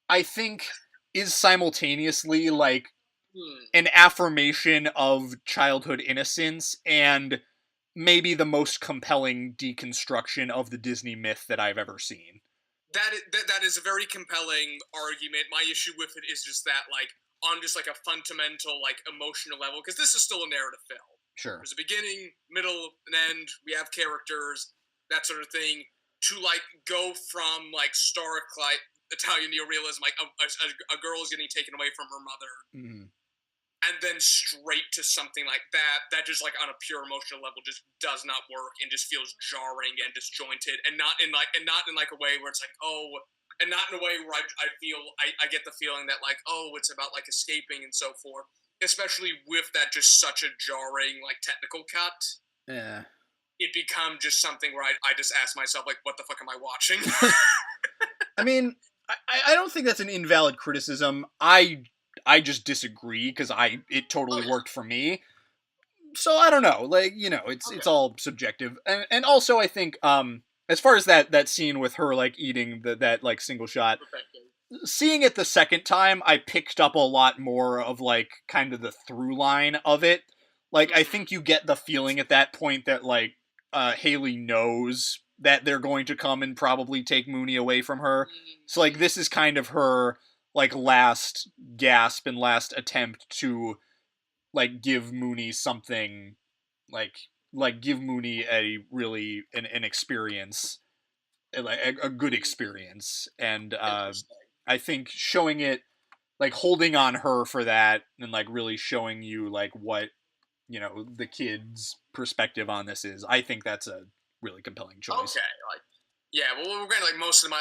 I think, is simultaneously, like, an affirmation of childhood innocence and maybe the most compelling deconstruction of the Disney myth that I've ever seen. That is a very compelling argument. My issue with it is just that, like, on just, like, a fundamental, like, emotional level, because this is still a narrative film. Sure. There's a beginning, middle, and end. We have characters, that sort of thing. To, like, go from, like, stark, like, Italian neorealism, like, a girl is getting taken away from her mother, and then straight to something like that just, like, on a pure emotional level just does not work and just feels jarring and disjointed, and not in like a way where it's like, and not in a way where I get the feeling that, like, it's about, like, escaping and so forth, especially with that just such a jarring, like, technical cut. Yeah. It becomes just something where I just ask myself, like, what the fuck am I watching? I mean, I don't think that's an invalid criticism. I just disagree, because it totally worked for me. So I don't know, like, it's all subjective. And also I think, as far as that scene with her, like, eating that like single shot, seeing it the second time, I picked up a lot more of, like, kind of the through line of it. Like, I think you get the feeling at that point that, like, Haley knows that they're going to come and probably take Mooney away from her. So, like, this is kind of her, like, last gasp and last attempt to, like, give Mooney something, like give Mooney a really an experience, like a good experience. And I think showing it, like, holding on her for that, and, like, really showing you, like, what, the kid's perspective on this is, I think that's a really compelling choice. Okay, like, yeah, well, we're gonna, like, most of my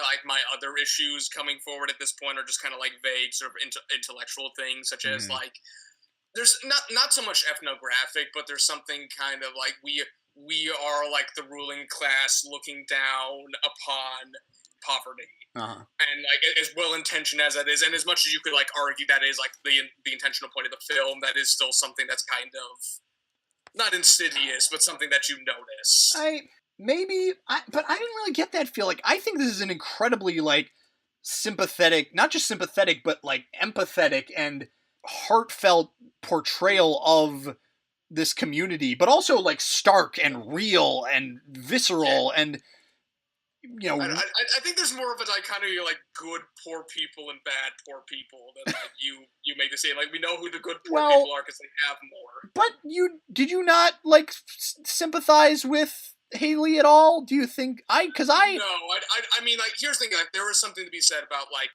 other issues coming forward at this point are just kind of, like, vague sort of intellectual things, such as, like, there's not so much ethnographic, but there's something kind of like we are, like, the ruling class looking down upon poverty, and, like, as well intentioned as that is, and as much as you could, like, argue that is, like, the intentional point of the film, that is still something that's kind of not insidious, but something that you notice. But I didn't really get that feel. Like, I think this is an incredibly, like, sympathetic, not just sympathetic, but, like, empathetic and heartfelt portrayal of this community, but also, like, stark and real and visceral, and, I think there's more of a dichotomy, like, good poor people and bad poor people than, like, you make the same. Like, we know who the good poor people are because they have more. But did you not, like, sympathize with Haley at all? Do you think No, I mean, like, here's the thing. Like, there is something to be said about, like,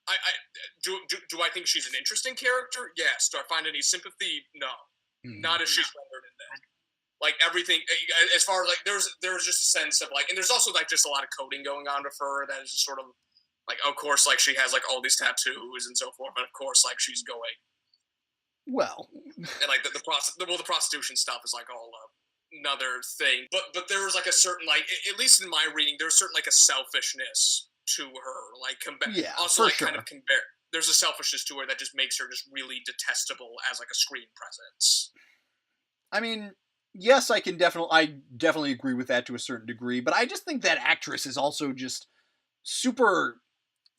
do I think she's an interesting character? Yes. Do I find any sympathy? No. Not as she's rendered in that. Like, everything, as far as, like, there's just a sense of, like, and there's also, like, just a lot of coding going on with her that is just sort of, like, of course, like, she has, like, all these tattoos and so forth, but of course, like, she's going. Well. And, like, the prostitution stuff is, like, all another thing. But there was like a certain like, at least in my reading, there's certain like a selfishness to her, like also like kind of compare. There's a selfishness to her that just makes her just really detestable as like a screen presence. I mean, yes, I definitely agree with that to a certain degree, but I just think that actress is also just super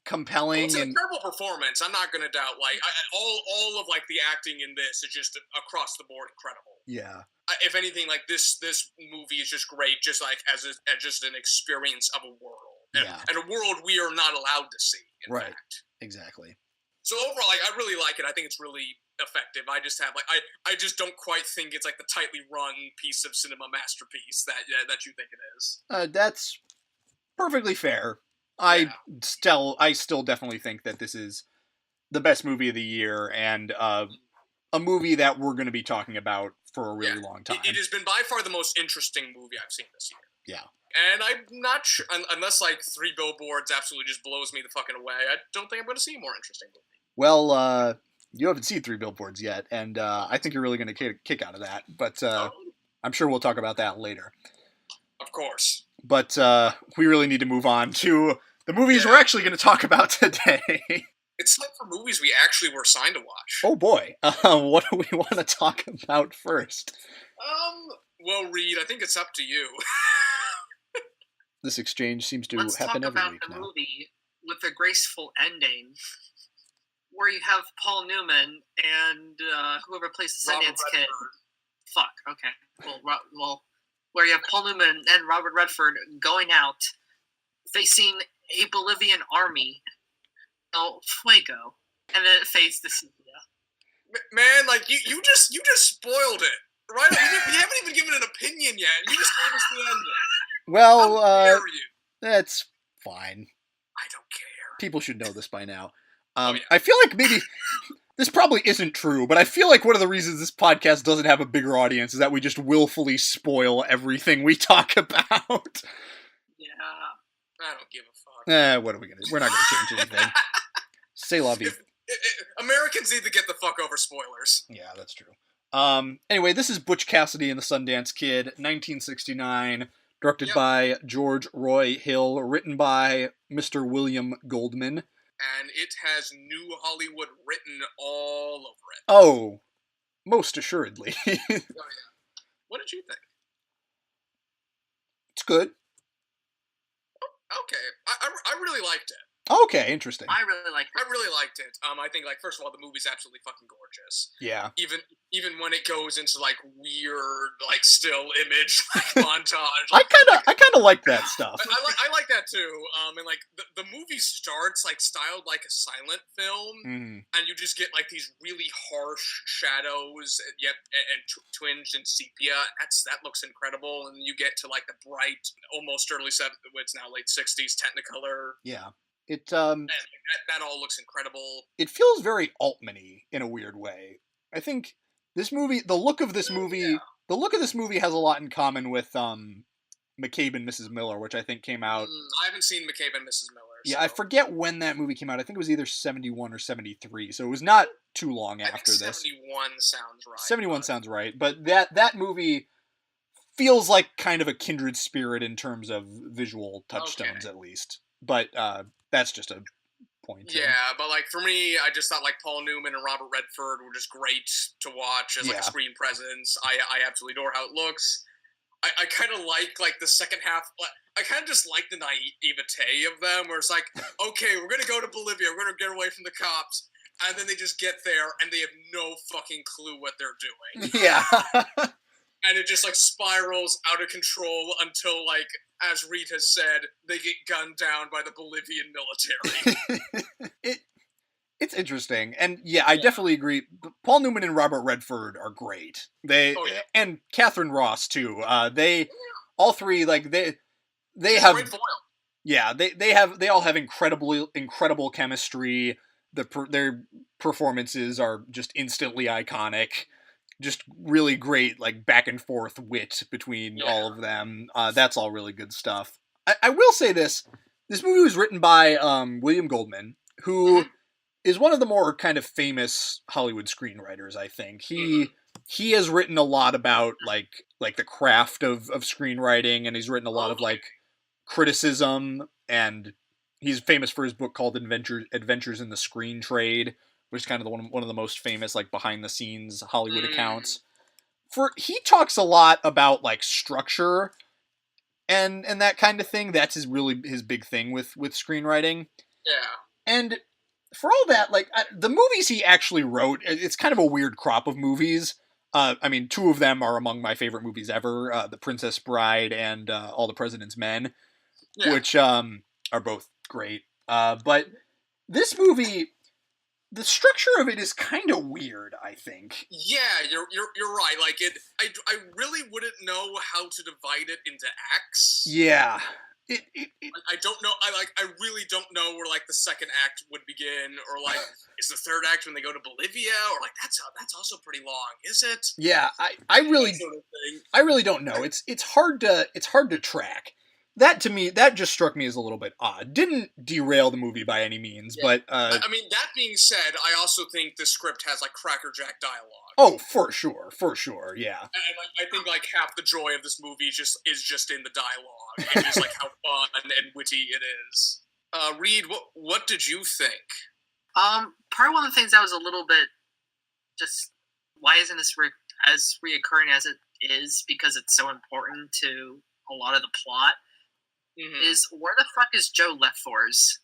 compelling. Well, it's an incredible performance. I'm not going to doubt. Like all of like the acting in this is just across the board incredible. Yeah. If anything, like this movie is just great, just like as just an experience of a world, and a world we are not allowed to see. In fact, exactly. So overall, like I really like it. I think it's really effective. I just have like I just don't quite think it's like the tightly run piece of cinema masterpiece that you think it is. That's perfectly fair. I still definitely think that this is the best movie of the year, and a movie that we're going to be talking about for a really long time. It has been by far the most interesting movie I've seen this year. Yeah. And I'm not sure, unless like Three Billboards absolutely just blows me the fucking away, I don't think I'm going to see a more interesting movie. Well, you haven't seen Three Billboards yet, and I think you're really going to get a kick out of that, but I'm sure we'll talk about that later. Of course. But we really need to move on to the movies we're actually going to talk about today. It's time for movies we actually were assigned to watch. Oh boy. What do we want to talk about first? Well, Reed, I think it's up to you. This exchange seems to Let's happen every week now. Let's talk about the movie with a graceful ending, where you have Paul Newman and whoever plays the Sundance Kid. Fuck, okay. Well, where you have Paul Newman and Robert Redford going out, facing a Bolivian army, El Fuego, and then face the Sepia. Man, like you just spoiled it, right? We haven't even given an opinion yet. You just gave us the ending. Well, How dare you? That's fine. I don't care. People should know this by now. I feel like maybe this probably isn't true, but I feel like one of the reasons this podcast doesn't have a bigger audience is that we just willfully spoil everything we talk about. Yeah, I don't give a fuck. What are we gonna do? We're not gonna change anything. C'est la vie. Americans need to get the fuck over spoilers. Yeah, that's true. Anyway, this is Butch Cassidy and the Sundance Kid, 1969, directed by George Roy Hill, written by Mr. William Goldman. And it has New Hollywood written all over it. Oh, most assuredly. Oh, yeah. What did you think? It's good. Okay. I really liked it. Okay, interesting. I really liked it. I really liked it. I think, like, first of all, the movie's absolutely fucking gorgeous. Yeah. Even when it goes into like weird, like still image montage. Like, I kind of like that stuff. I like that too. And like the movie starts like styled like a silent film, and you just get like these really harsh shadows, and twinged in sepia. That looks incredible. And you get to like the bright, almost early it's now late '60s Technicolor. Yeah. And that all looks incredible. It feels very Altman-y in a weird way. I think this movie, the look of this movie has a lot in common with McCabe and Mrs. Miller, which I think came out. I haven't seen McCabe and Mrs. Miller. Yeah, I forget when that movie came out. I think it was either 71 or 73, so it was not too long after this. 71 sounds right. 71 sounds right, but that movie feels like kind of a kindred spirit in terms of visual touchstones, at least. But that's just a point. Yeah, but like for me, I just thought like Paul Newman and Robert Redford were just great to watch as like a screen presence. I absolutely adore how it looks. I kind of like the second half. I kind of just like the naivete of them, where it's like, okay, we're gonna go to Bolivia, we're gonna get away from the cops, and then they just get there and they have no fucking clue what they're doing. Yeah. And it just like spirals out of control until, like, as Reed has said, they get gunned down by the Bolivian military. It's interesting, and I definitely agree. Paul Newman and Robert Redford are great. And Catherine Ross too. All three, like they have great foil. Yeah, they all have incredible chemistry. Their performances are just instantly iconic. Just really great, like, back and forth wit between all of them. That's all really good stuff. I will say this movie was written by William Goldman, who is one of the more kind of famous Hollywood screenwriters, I think. He he has written a lot about like the craft of screenwriting, and he's written a lot of like criticism, and he's famous for his book called Adventures in the Screen Trade, which is kind of one of the most famous like behind the scenes Hollywood accounts. He talks a lot about like structure and that kind of thing. That's his big thing with screenwriting. Yeah. And for all that, like the movies he actually wrote, it's kind of a weird crop of movies. I mean, two of them are among my favorite movies ever: The Princess Bride and All the President's Men, which are both great. But this movie, the structure of it is kind of weird, I think. Yeah, you're right. Like I really wouldn't know how to divide it into acts. Yeah. I don't know. I really don't know where like the second act would begin, or like is the third act when they go to Bolivia, or like that's also pretty long, is it? Yeah, I really don't know. It's hard to track. That to me, that just struck me as a little bit odd. Didn't derail the movie by any means, but I mean, that being said, I also think the script has like crackerjack dialogue. Oh, for sure, yeah. And I think like half the joy of this movie is just in the dialogue, and just like how fun and witty it is. Reed, what did you think? Part of one of the things that was a little bit just why isn't this as reoccurring as it is, because it's so important to a lot of the plot. Mm-hmm. Is where the fuck is Joe Lefforts?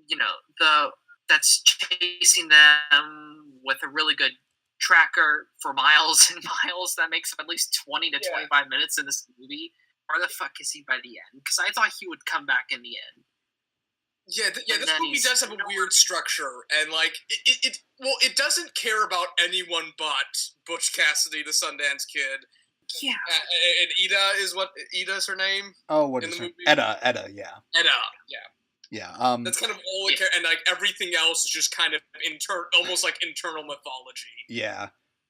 You know, that's chasing them with a really good tracker for miles and miles that makes up at least 20 to 25 minutes in this movie. Where the fuck is he by the end? Because I thought he would come back in the end. This movie does have a weird structure, and like it doesn't care about anyone but Butch Cassidy, the Sundance Kid. Yeah. And Ida's her name? Oh, what is her? Etta, yeah. Etta, yeah. Yeah. That's kind of all it cares, and like everything else is just kind of almost like internal mythology. Yeah.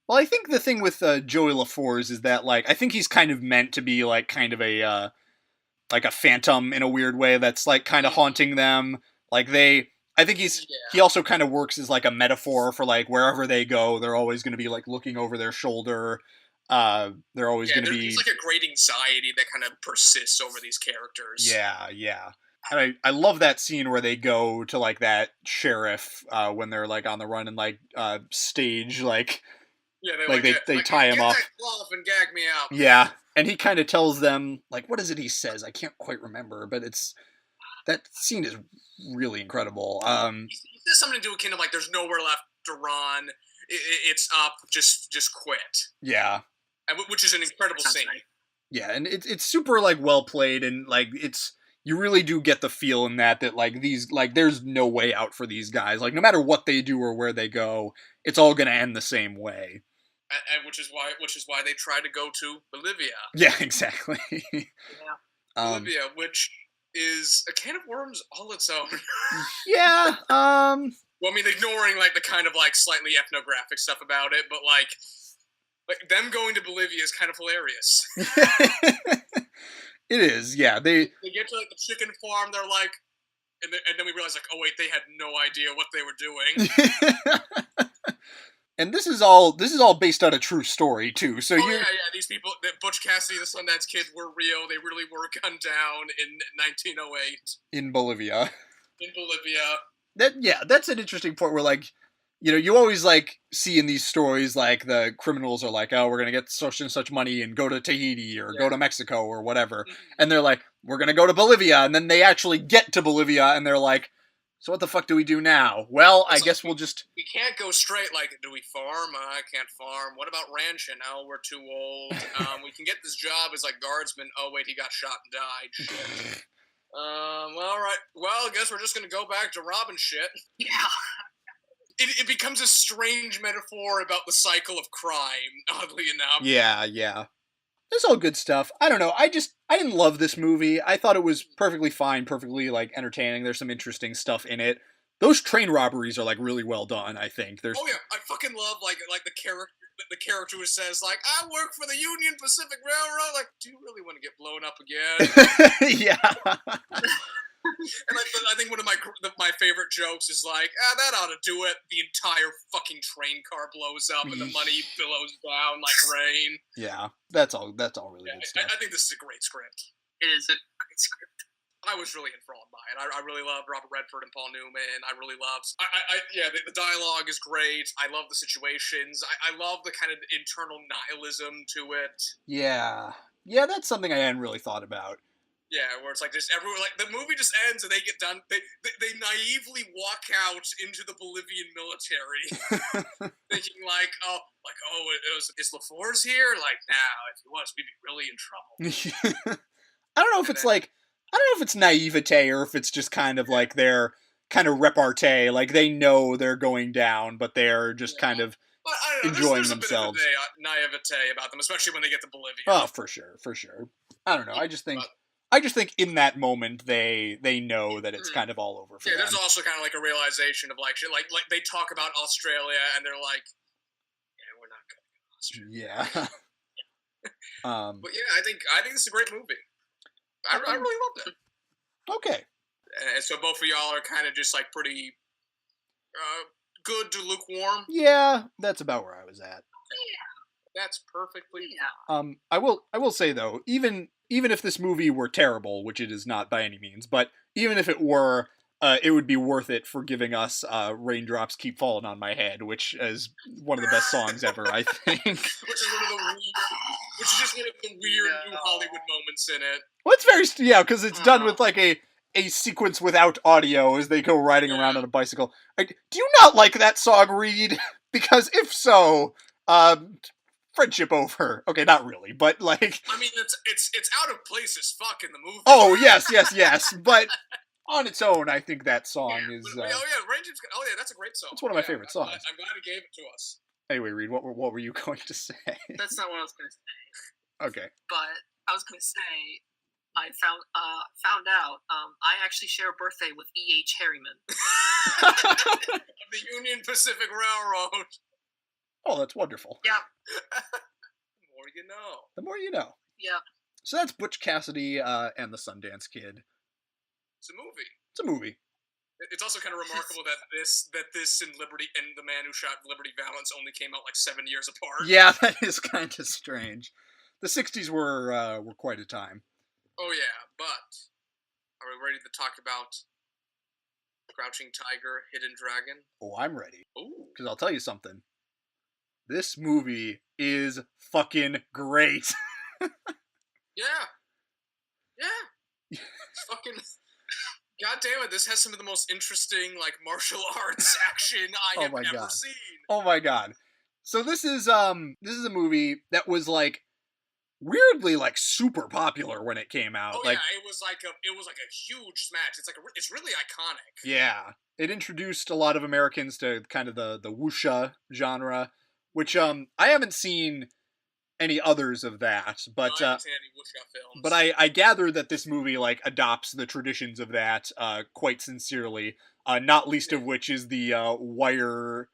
Well, I think the thing with Joey LaForge is that like I think he's kind of meant to be like kind of a like a phantom in a weird way that's like kind of haunting them. Like I think he also kind of works as like a metaphor for like wherever they go, they're always going to be like looking over their shoulder. They're always going to be... There's like a great anxiety that kind of persists over these characters. Yeah. And I love that scene where they go to like that sheriff when they're like on the run and like stage like... Yeah, they tie him up. Get that cloth and gag me out. Yeah, and he kind of tells them like, what is it he says? I can't quite remember, but that scene is really incredible. He says something to do with kind of like, "There's nowhere left to run. It's up. Just quit." Yeah. Which is an incredible scene. Right. Yeah, and it's super like well played, and like you really do get the feel in that like these like there's no way out for these guys. Like no matter what they do or where they go, it's all gonna end the same way. And which is why they try to go to Bolivia. Yeah, exactly. Bolivia, which is a can of worms all its own. Yeah. Well, I mean, ignoring like the kind of like slightly ethnographic stuff about it, but like them going to Bolivia is kind of hilarious. It is, yeah. They get to like the chicken farm. They're like, and then we realize like, oh wait, they had no idea what they were doing. And this is all based on a true story too. So these people, Butch Cassidy, the Sundance Kid, were real. They really were gunned down in 1908 in Bolivia. That's an interesting point where like, you know, you always like see in these stories like the criminals are like, oh, we're gonna get such and such money and go to Tahiti or go to Mexico or whatever, and they're like, we're gonna go to Bolivia, and then they actually get to Bolivia and they're like, so what the fuck do we do now? Well, I guess we'll just... We can't go straight, like, do we farm? I can't farm. What about ranching? Oh, we're too old. We can get this job as, like, guardsman. Oh, wait, he got shot and died. Shit. All right. Well, I guess we're just going to go back to robbing shit. Yeah. It becomes a strange metaphor about the cycle of crime, oddly enough. Yeah. It's all good stuff. I don't know. I didn't love this movie. I thought it was perfectly fine, perfectly like entertaining. There's some interesting stuff in it. Those train robberies are like really well done, I think. Oh yeah, I fucking love like the character who says like, I work for the Union Pacific Railroad. Like, do you really want to get blown up again? Yeah. And I think one of my favorite jokes is like, that ought to do it. The entire fucking train car blows up and the money billows down like rain. Yeah, that's all really good stuff. I think this is a great script. It is a great script. I was really enthralled by it. I really loved Robert Redford and Paul Newman. I really loved. The dialogue is great. I love the situations. I love the kind of internal nihilism to it. Yeah, that's something I hadn't really thought about. Yeah, where it's like just everyone, like the movie just ends and they get done. They naively walk out into the Bolivian military, thinking is LaFours here? Like, now, if he was, we'd be really in trouble. I don't know if it's naivete or if it's just kind of like their kind of repartee, like they know they're going down, but they're just kind of enjoying themselves. There's a bit of naivete about them, especially when they get to Bolivia. Oh, for sure. I don't know. I just think in that moment they know that it's kind of all over for them. There's also kind of like a realization of like shit, like they talk about Australia and they're like, yeah, we're not going to Australia. Yeah. But yeah, I think this is a great movie. I really loved it. Okay. And so both of y'all are kind of just like pretty good to lukewarm. Yeah, that's about where I was at. Yeah, that's perfectly. Yeah. I will say though, even if this movie were terrible, which it is not by any means, but even if it were, it would be worth it for giving us "Raindrops Keep Falling on My Head," which is one of the best songs ever, I think. Which is just one of the weird new Hollywood moments in it. Well, it's very because it's done with like a sequence without audio as they go riding around on a bicycle. Do you not like that song, Reed? Because if so, friendship over. Okay, not really, but like. I mean, it's out of place as fuck in the movie. Oh yes, but. On its own, I think that song is. Raindrops. Oh yeah, that's a great song. It's one of my favorite songs. I'm glad he gave it to us. Anyway, Reed, what were you going to say? That's not what I was going to say. Okay. But I was going to say, I found out I actually share a birthday with E.H. Harriman. The Union Pacific Railroad. Oh, that's wonderful. Yeah. The more you know. The more you know. Yeah. So that's Butch Cassidy and the Sundance Kid. It's a movie. It's a movie. It's also kind of remarkable that this and Liberty and The Man Who Shot Liberty Valance only came out like 7 years apart. Yeah, that is kind of strange. The 60s were quite a time. Oh yeah, but are we ready to talk about Crouching Tiger, Hidden Dragon? Oh, I'm ready. Ooh. Because I'll tell you something. This movie is fucking great. Yeah. It's fucking. God damn it! This has some of the most interesting, like, martial arts action I have ever seen. Oh my god! So this is a movie that was like weirdly like super popular when it came out. Oh like, yeah, it was like a huge smash. It's really iconic. Yeah, it introduced a lot of Americans to kind of the wuxia genre, which I haven't seen any others of that, but I haven't seen any wuxia films. But I gather that this movie like adopts the traditions of that quite sincerely. Not least of which is the wire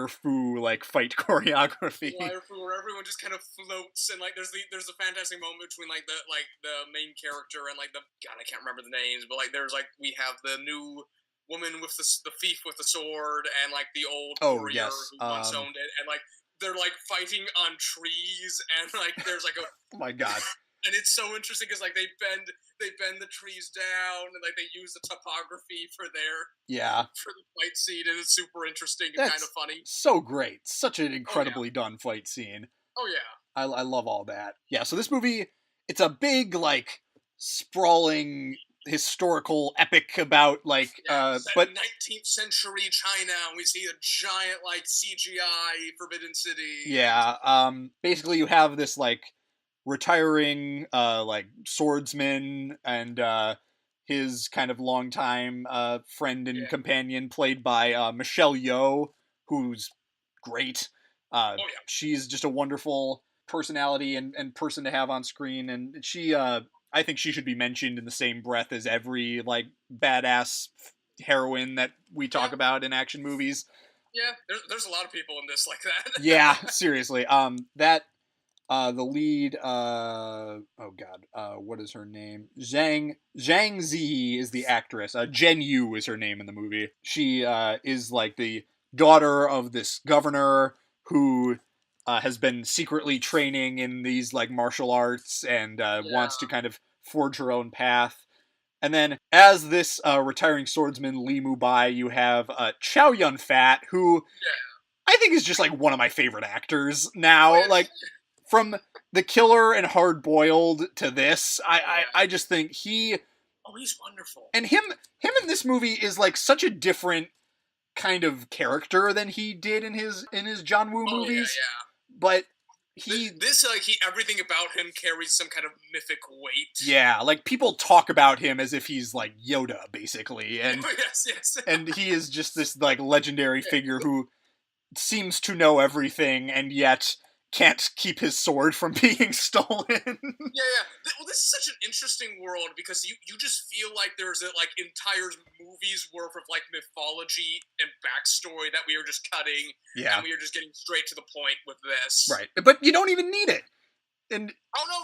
fu like fight choreography. Wire fu, where everyone just kind of floats, and like there's a fantastic moment between like the main character and like I can't remember the names, but like there's like we have the new woman with the thief with the sword and like the old warrior who once owned it, and like they're like fighting on trees, and like there's like a oh my god. And it's so interesting because like they bend the trees down, and like they use the topography for the fight scene, and it's super interesting and kind of funny. So great, such an incredibly done fight scene. Oh yeah, I love all that. Yeah, so this movie, it's a big like sprawling historical epic about like but 19th century China, and we see a giant like CGI Forbidden City. Yeah, basically you have this like retiring like swordsman and his kind of longtime friend and companion played by Michelle Yeoh, who's great. She's just a wonderful personality and person to have on screen, and she I think she should be mentioned in the same breath as every like badass heroine that we talk about in action movies. Yeah, there's a lot of people in this like that. Yeah, seriously. That The lead, what is her name? Zhang Zi is the actress. Jen Yu is her name in the movie. She is like the daughter of this governor who has been secretly training in these like martial arts and wants to kind of forge her own path. And then, as this retiring swordsman Li Mubai, you have Chow Yun Fat, who I think is just like one of my favorite actors now. Like from The Killer and Hard Boiled to this, I just think he. Oh, he's wonderful. And him in this movie is like such a different kind of character than he did in his John Woo movies. But he everything about him carries some kind of mythic weight. Yeah, like people talk about him as if he's like Yoda, basically, and yes. And he is just this like legendary figure who seems to know everything and yet can't keep his sword from being stolen. Well, this is such an interesting world because you just feel like there's like entire movies worth of like mythology and backstory that we are just cutting. Yeah. And we are just getting straight to the point with this. Right. But you don't even need it. And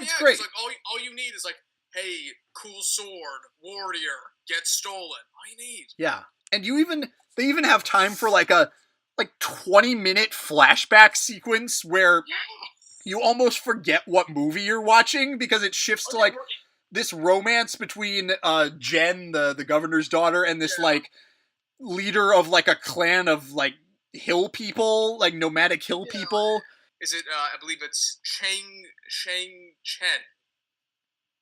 it's great. Like all you need is like, hey, cool sword, warrior, get stolen. All you need. Yeah. And they even have time for like a 20-minute flashback sequence where you almost forget what movie you're watching because it shifts to like this romance between Jen, the governor's daughter, and this like leader of like a clan of like hill people, like nomadic hill people. Is it I believe it's Shang Chen.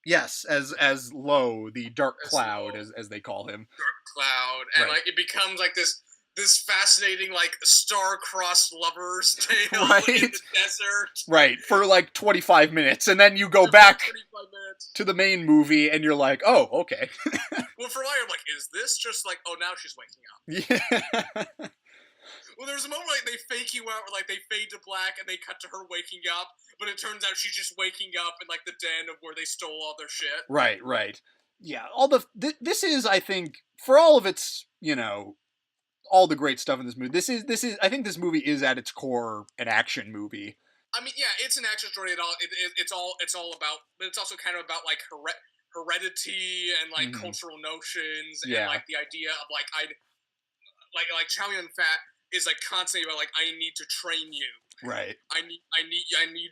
Yes, as Lo, the Dark Cloud, as they call him. Dark Cloud. And like it becomes like this fascinating, like, star-crossed lovers tale in the desert. Right, for, like, 25 minutes, and then you go back to the main movie, and you're like, oh, okay. Well, for a while, I'm like, is this just, like, oh, now she's waking up? Yeah. Well, there's a moment, like, they fake you out, where, like, they fade to black, and they cut to her waking up, but it turns out she's just waking up in, like, the den of where they stole all their shit. Right. Yeah, this is, I think, for all of its, all the great stuff in this movie. This is. I think this movie is at its core an action movie. I mean, yeah, it's an action story. It's all about, but it's also kind of about like heredity and like cultural notions and like the idea of like like Chow Yun Fat is like constantly about like I need to train you. Right. I need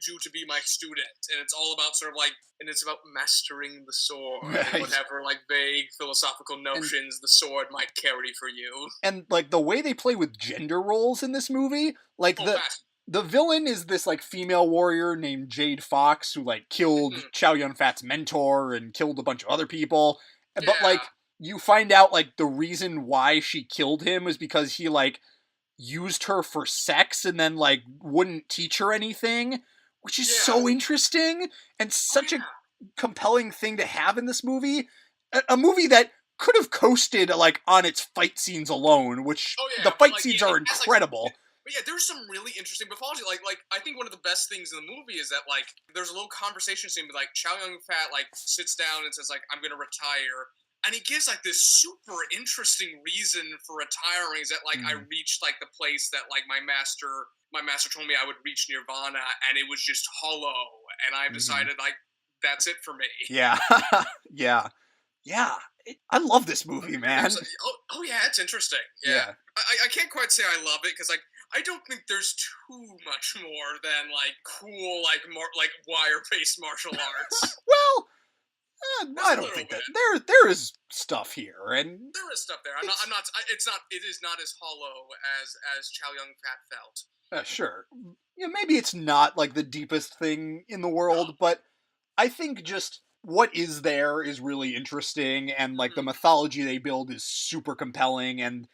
you to be my student, and it's all about sort of like, and it's about mastering the sword, and whatever like vague philosophical notions the sword might carry for you. And like the way they play with gender roles in this movie, like the villain is this like female warrior named Jade Fox who like killed Chow Yun Fat's mentor and killed a bunch of other people, but like you find out like the reason why she killed him was because he like used her for sex and then like wouldn't teach her anything, which is so interesting and such a compelling thing to have in this movie. A movie that could have coasted like on its fight scenes alone, which the fight scenes are incredible. But yeah, there's some really interesting mythology. Like I think one of the best things in the movie is that like there's a little conversation scene with like Chow Yun Fat like sits down and says like I'm gonna retire. And he gives like this super interesting reason for retiring is that like I reached like the place that like my master told me I would reach nirvana, and it was just hollow, and I decided like that's it for me. Yeah. I love this movie, man. Oh yeah, it's interesting. Yeah. I can't quite say I love it because like I don't think there's too much more than like cool like wire-based martial arts. Well, I don't think that there is stuff here, and there is stuff there. I'm not. It is not as hollow as Chow Yun Fat felt. Sure. Yeah, maybe it's not like the deepest thing in the world, but I think just what is there is really interesting, and like the mythology they build is super compelling, and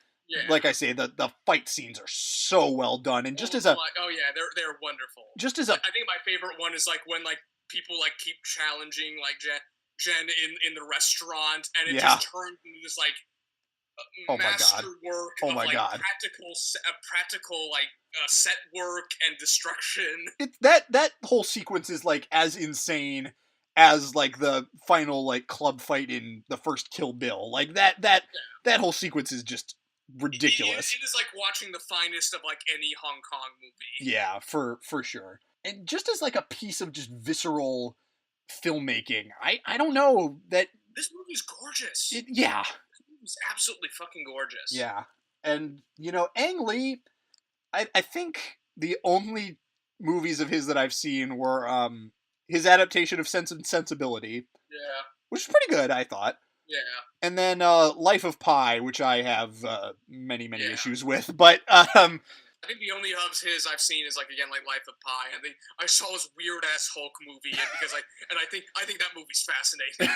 like I say, the fight scenes are so well done, and just as a they're wonderful. Just as a, I think my favorite one is like when like people like keep challenging like Jen in the restaurant, and it just turns into this like masterwork of like practical like set work and destruction. That whole sequence is like as insane as like the final like club fight in the first Kill Bill. Like that whole sequence is just ridiculous. It is like watching the finest of like any Hong Kong movie. Yeah, for sure. and just as like a piece of just visceral filmmaking, I don't know that This movie's gorgeous. yeah. This movie's absolutely fucking gorgeous. Yeah. And, Ang Lee, I think the only movies of his that I've seen were his adaptation of Sense and Sensibility. Yeah. Which is pretty good, I thought. Yeah. And then Life of Pi, which I have many issues with. But I think the only of his I've seen is like Life of Pi. I think I saw his weird ass Hulk movie because I think that movie's fascinating.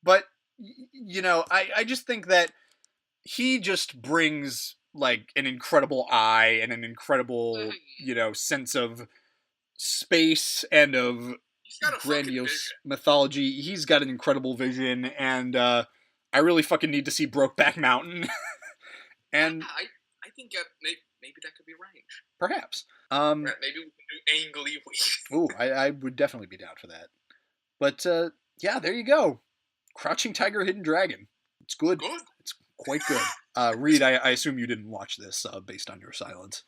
But I just think that he just brings like an incredible eye and an incredible sense of space and of grandiose mythology. He's got an incredible vision, and I really fucking need to see Brokeback Mountain. And I think maybe that could be range. Perhaps. Maybe we can do Ang Lee week. Ooh, I would definitely be down for that. But yeah, there you go. Crouching Tiger, Hidden Dragon. It's good. It's quite good. Reed, I assume you didn't watch this based on your silence.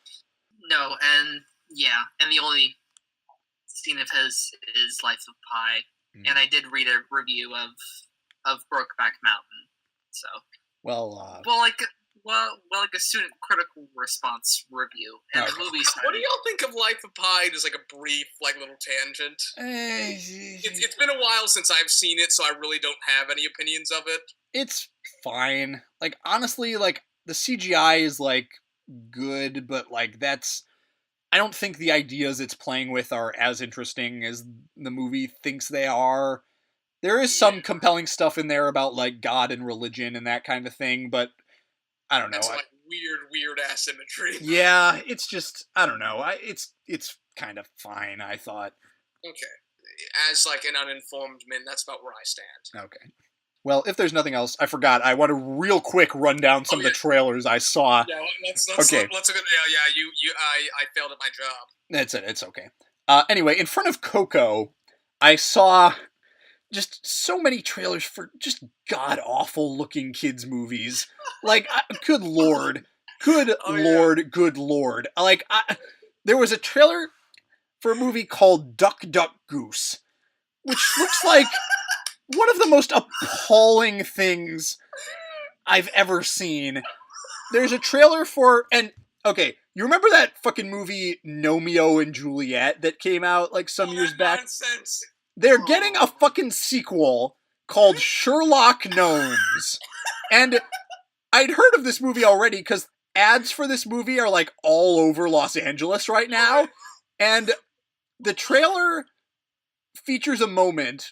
No, and the only scene of his is Life of Pi, and I did read a review of Brokeback Mountain. So like a student critical response review, and the movie's. What do y'all think of Life of Pi? Just like a brief little tangent. It's been a while since I've seen it, so I really don't have any opinions of it. It's fine. Like honestly, like the CGI is like good, but like I don't think the ideas it's playing with are as interesting as the movie thinks they are. There is some compelling stuff in there about like God and religion and that kind of thing, but I don't know. It's like weird ass imagery. Yeah, it's just I don't know. It's kind of fine, I thought. Okay. As like an uninformed man, that's about where I stand. Okay. Well, if there's nothing else, I forgot. I want to real quick run down some of the trailers I saw. Yeah, let's look at I failed at my job. That's it. It's okay. Anyway, in front of Coco, I saw just so many trailers for just god-awful looking kids movies. Like, good lord. Good lord. Like, there was a trailer for a movie called Duck, Duck, Goose, which looks like one of the most appalling things I've ever seen. There's a trailer for, okay, you remember that fucking movie Romeo and Juliet that came out like some years back? Nonsense. They're getting a fucking sequel called Sherlock Gnomes. And I'd heard of this movie already because ads for this movie are like all over Los Angeles right now. And the trailer features a moment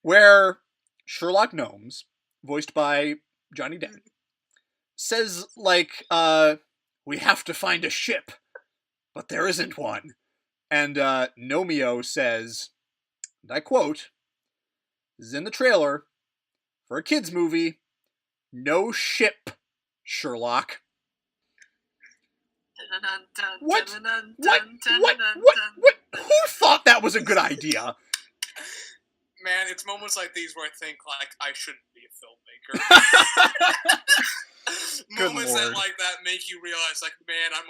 where Sherlock Gnomes, voiced by Johnny Depp, says like, we have to find a ship, but there isn't one. And Romeo says, and I quote, this is in the trailer, for a kid's movie, no ship, Sherlock. What? Who thought that was a good idea? Man, it's moments like these where I think, like, I shouldn't be a filmmaker. Moments that like that make you realize, like, man, I'm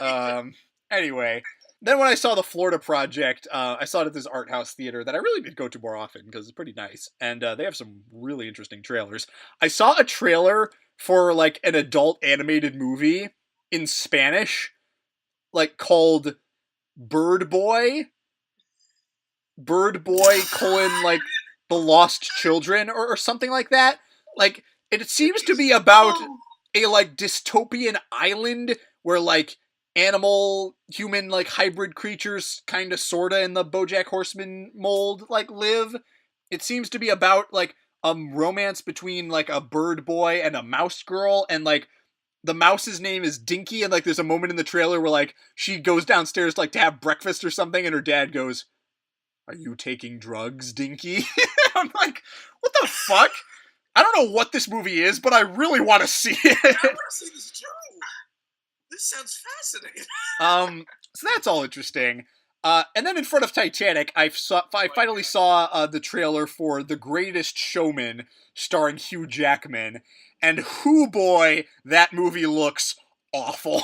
overqualified. Anyway, then when I saw the Florida Project, I saw it at this art house theater that I really did go to more often because it's pretty nice, and they have some really interesting trailers. I saw a trailer for, like, an adult animated movie in Spanish, like, called Bird Boy, like, The Lost Children, or something like that. Like, it seems to be about a, like, dystopian island where, like, animal, human, like, hybrid creatures kind of, sorta, in the BoJack Horseman mold, like, live. It seems to be about, like, a romance between, like, a bird boy and a mouse girl, and, like, the mouse's name is Dinky, and, like, there's a moment in the trailer where, like, she goes downstairs, like, to have breakfast or something, and her dad goes, "Are you taking drugs, Dinky?" I'm like, what the fuck? I don't know what this movie is, but I really want to see it. I want to see this too. This sounds fascinating. So that's all interesting. And then in front of Titanic, I finally saw the trailer for The Greatest Showman, starring Hugh Jackman. And whoo boy, that movie looks awful.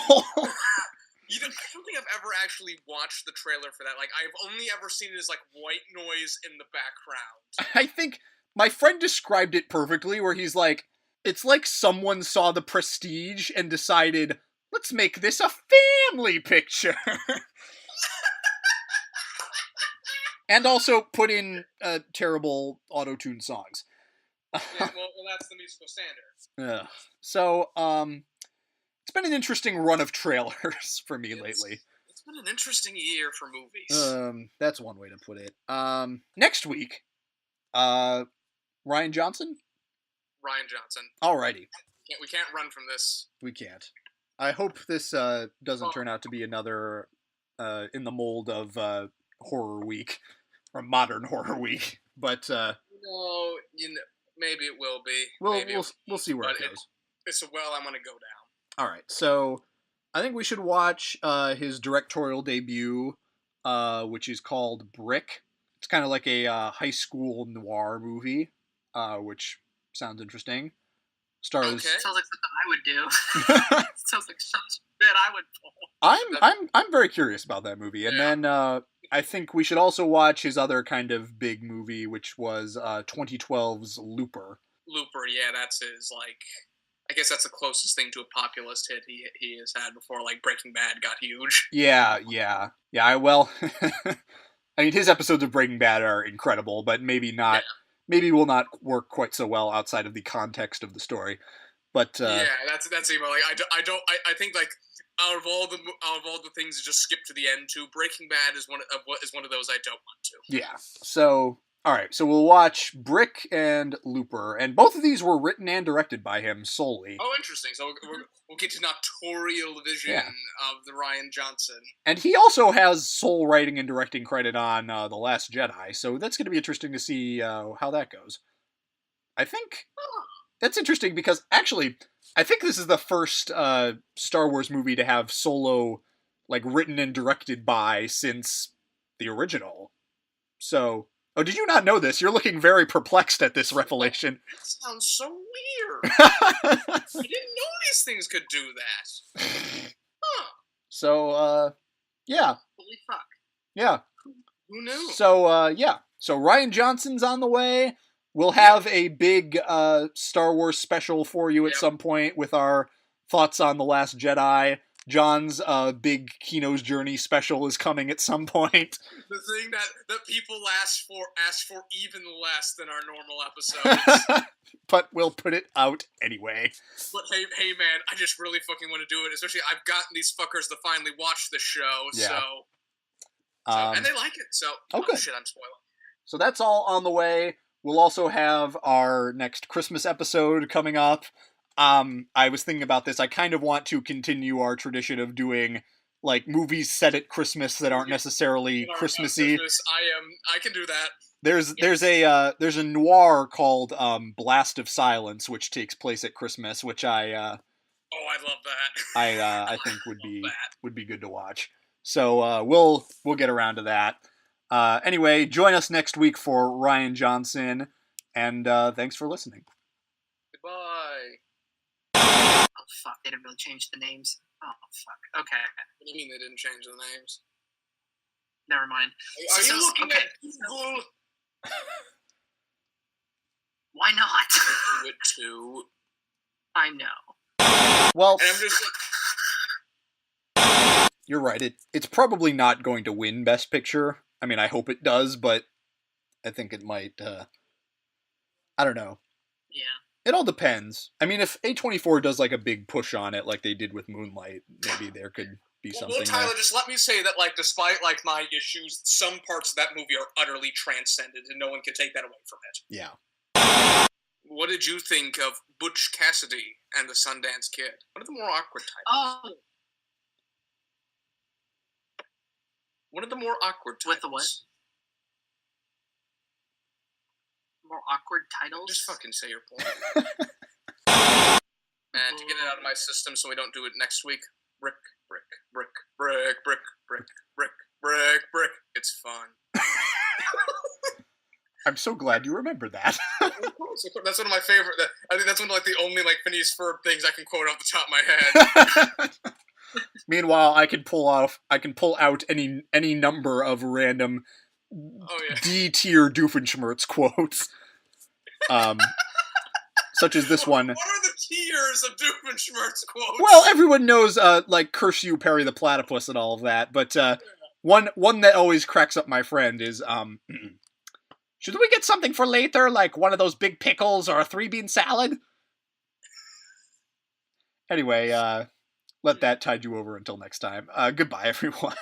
I don't think I've ever actually watched the trailer for that. Like, I've only ever seen it as, like, white noise in the background. I think my friend described it perfectly, where he's like, it's like someone saw The Prestige and decided, let's make this a family picture. And also put in terrible auto-tune songs. Yeah, well, that's the musical standard. So, it's been an interesting run of trailers for me lately. It's been an interesting year for movies. That's one way to put it. Next week, Ryan Johnson? Ryan Johnson. Alrighty. We can't run from this. We can't. I hope this doesn't turn out to be another in the mold of Horror Week, or Modern Horror Week. But no, maybe it will be. We'll see where it goes. It's a well I'm gonna go down. All right, so I think we should watch his directorial debut, which is called Brick. It's kind of like a high school noir movie, which sounds interesting. Stars. Okay. Sounds like something I would do. Sounds like something that I would pull. I'm very curious about that movie, and then I think we should also watch his other kind of big movie, which was 2012's Looper. Looper, yeah, that's his I guess that's the closest thing to a populist hit he has had before. Like Breaking Bad got huge. Yeah. I mean, his episodes of Breaking Bad are incredible, but maybe not. Yeah. Maybe will not work quite so well outside of the context of the story. But yeah, that's even like I think like out of all the things to just skip to the end to, Breaking Bad is one of those I don't want to. Yeah. So all right, so we'll watch Brick and Looper, and both of these were written and directed by him solely. Oh, interesting. So we'll get to noctorial vision of the Ryan Johnson. And he also has sole writing and directing credit on The Last Jedi, so that's going to be interesting to see how that goes. I think that's interesting because, actually, I think this is the first Star Wars movie to have solo, written and directed by since the original. So... Oh, did you not know this? You're looking very perplexed at this revelation. That sounds so weird. I didn't know these things could do that. Huh. So, yeah. Holy fuck. Yeah. Who knew? So, yeah. So Ryan Johnson's on the way. We'll have a big Star Wars special for you at some point with our thoughts on The Last Jedi. John's big Kino's Journey special is coming at some point. The thing that people ask for even less than our normal episodes. But we'll put it out anyway. But hey man, I just really fucking want to do it. Especially I've gotten these fuckers to finally watch the show, so and they like it, so okay. Oh shit, I'm spoiling. So that's all on the way. We'll also have our next Christmas episode coming up. I was thinking about this. I kind of want to continue our tradition of doing movies set at Christmas that aren't necessarily Christmassy. I can do that. There's a noir called Blast of Silence, which takes place at Christmas, which I love that. I think would be good to watch. So we'll get around to that. Anyway, join us next week for Ryan Johnson, and thanks for listening. Goodbye. Oh fuck, they didn't really change the names. Oh fuck, okay. What do you mean they didn't change the names? Never mind. Are you looking at Google? Why not? Do it too. I know. Well, and I'm just you're right. It's probably not going to win Best Picture. I mean, I hope it does, but I think it might. I don't know. Yeah. It all depends. I mean, if A24 does a big push on it, like they did with Moonlight, maybe there could be something. Well, Tyler, there. just let me say that, despite my issues, some parts of that movie are utterly transcendent, and no one can take that away from it. Yeah. What did you think of Butch Cassidy and the Sundance Kid? One of the more awkward titles. Oh. One of the more awkward titles. With the what? More awkward titles? Just fucking say your point. And to get it out of my system so we don't do it next week, brick, brick, brick, brick, brick, brick, brick, brick, brick. It's fun. I'm so glad you remember that. Of course. That's one of my favorite. I think that's one of the only Phineas Ferb things I can quote off the top of my head. Meanwhile, I can pull out any number of random D tier Doofenshmirtz quotes. Such as this one. What are the tiers of Doofenshmirtz quotes? Well, everyone knows, like, curse you, Perry the Platypus and all of that, but, one that always cracks up my friend is, should we get something for later, like one of those big pickles or a 3-bean salad? Anyway, let that tide you over until next time. Goodbye, everyone.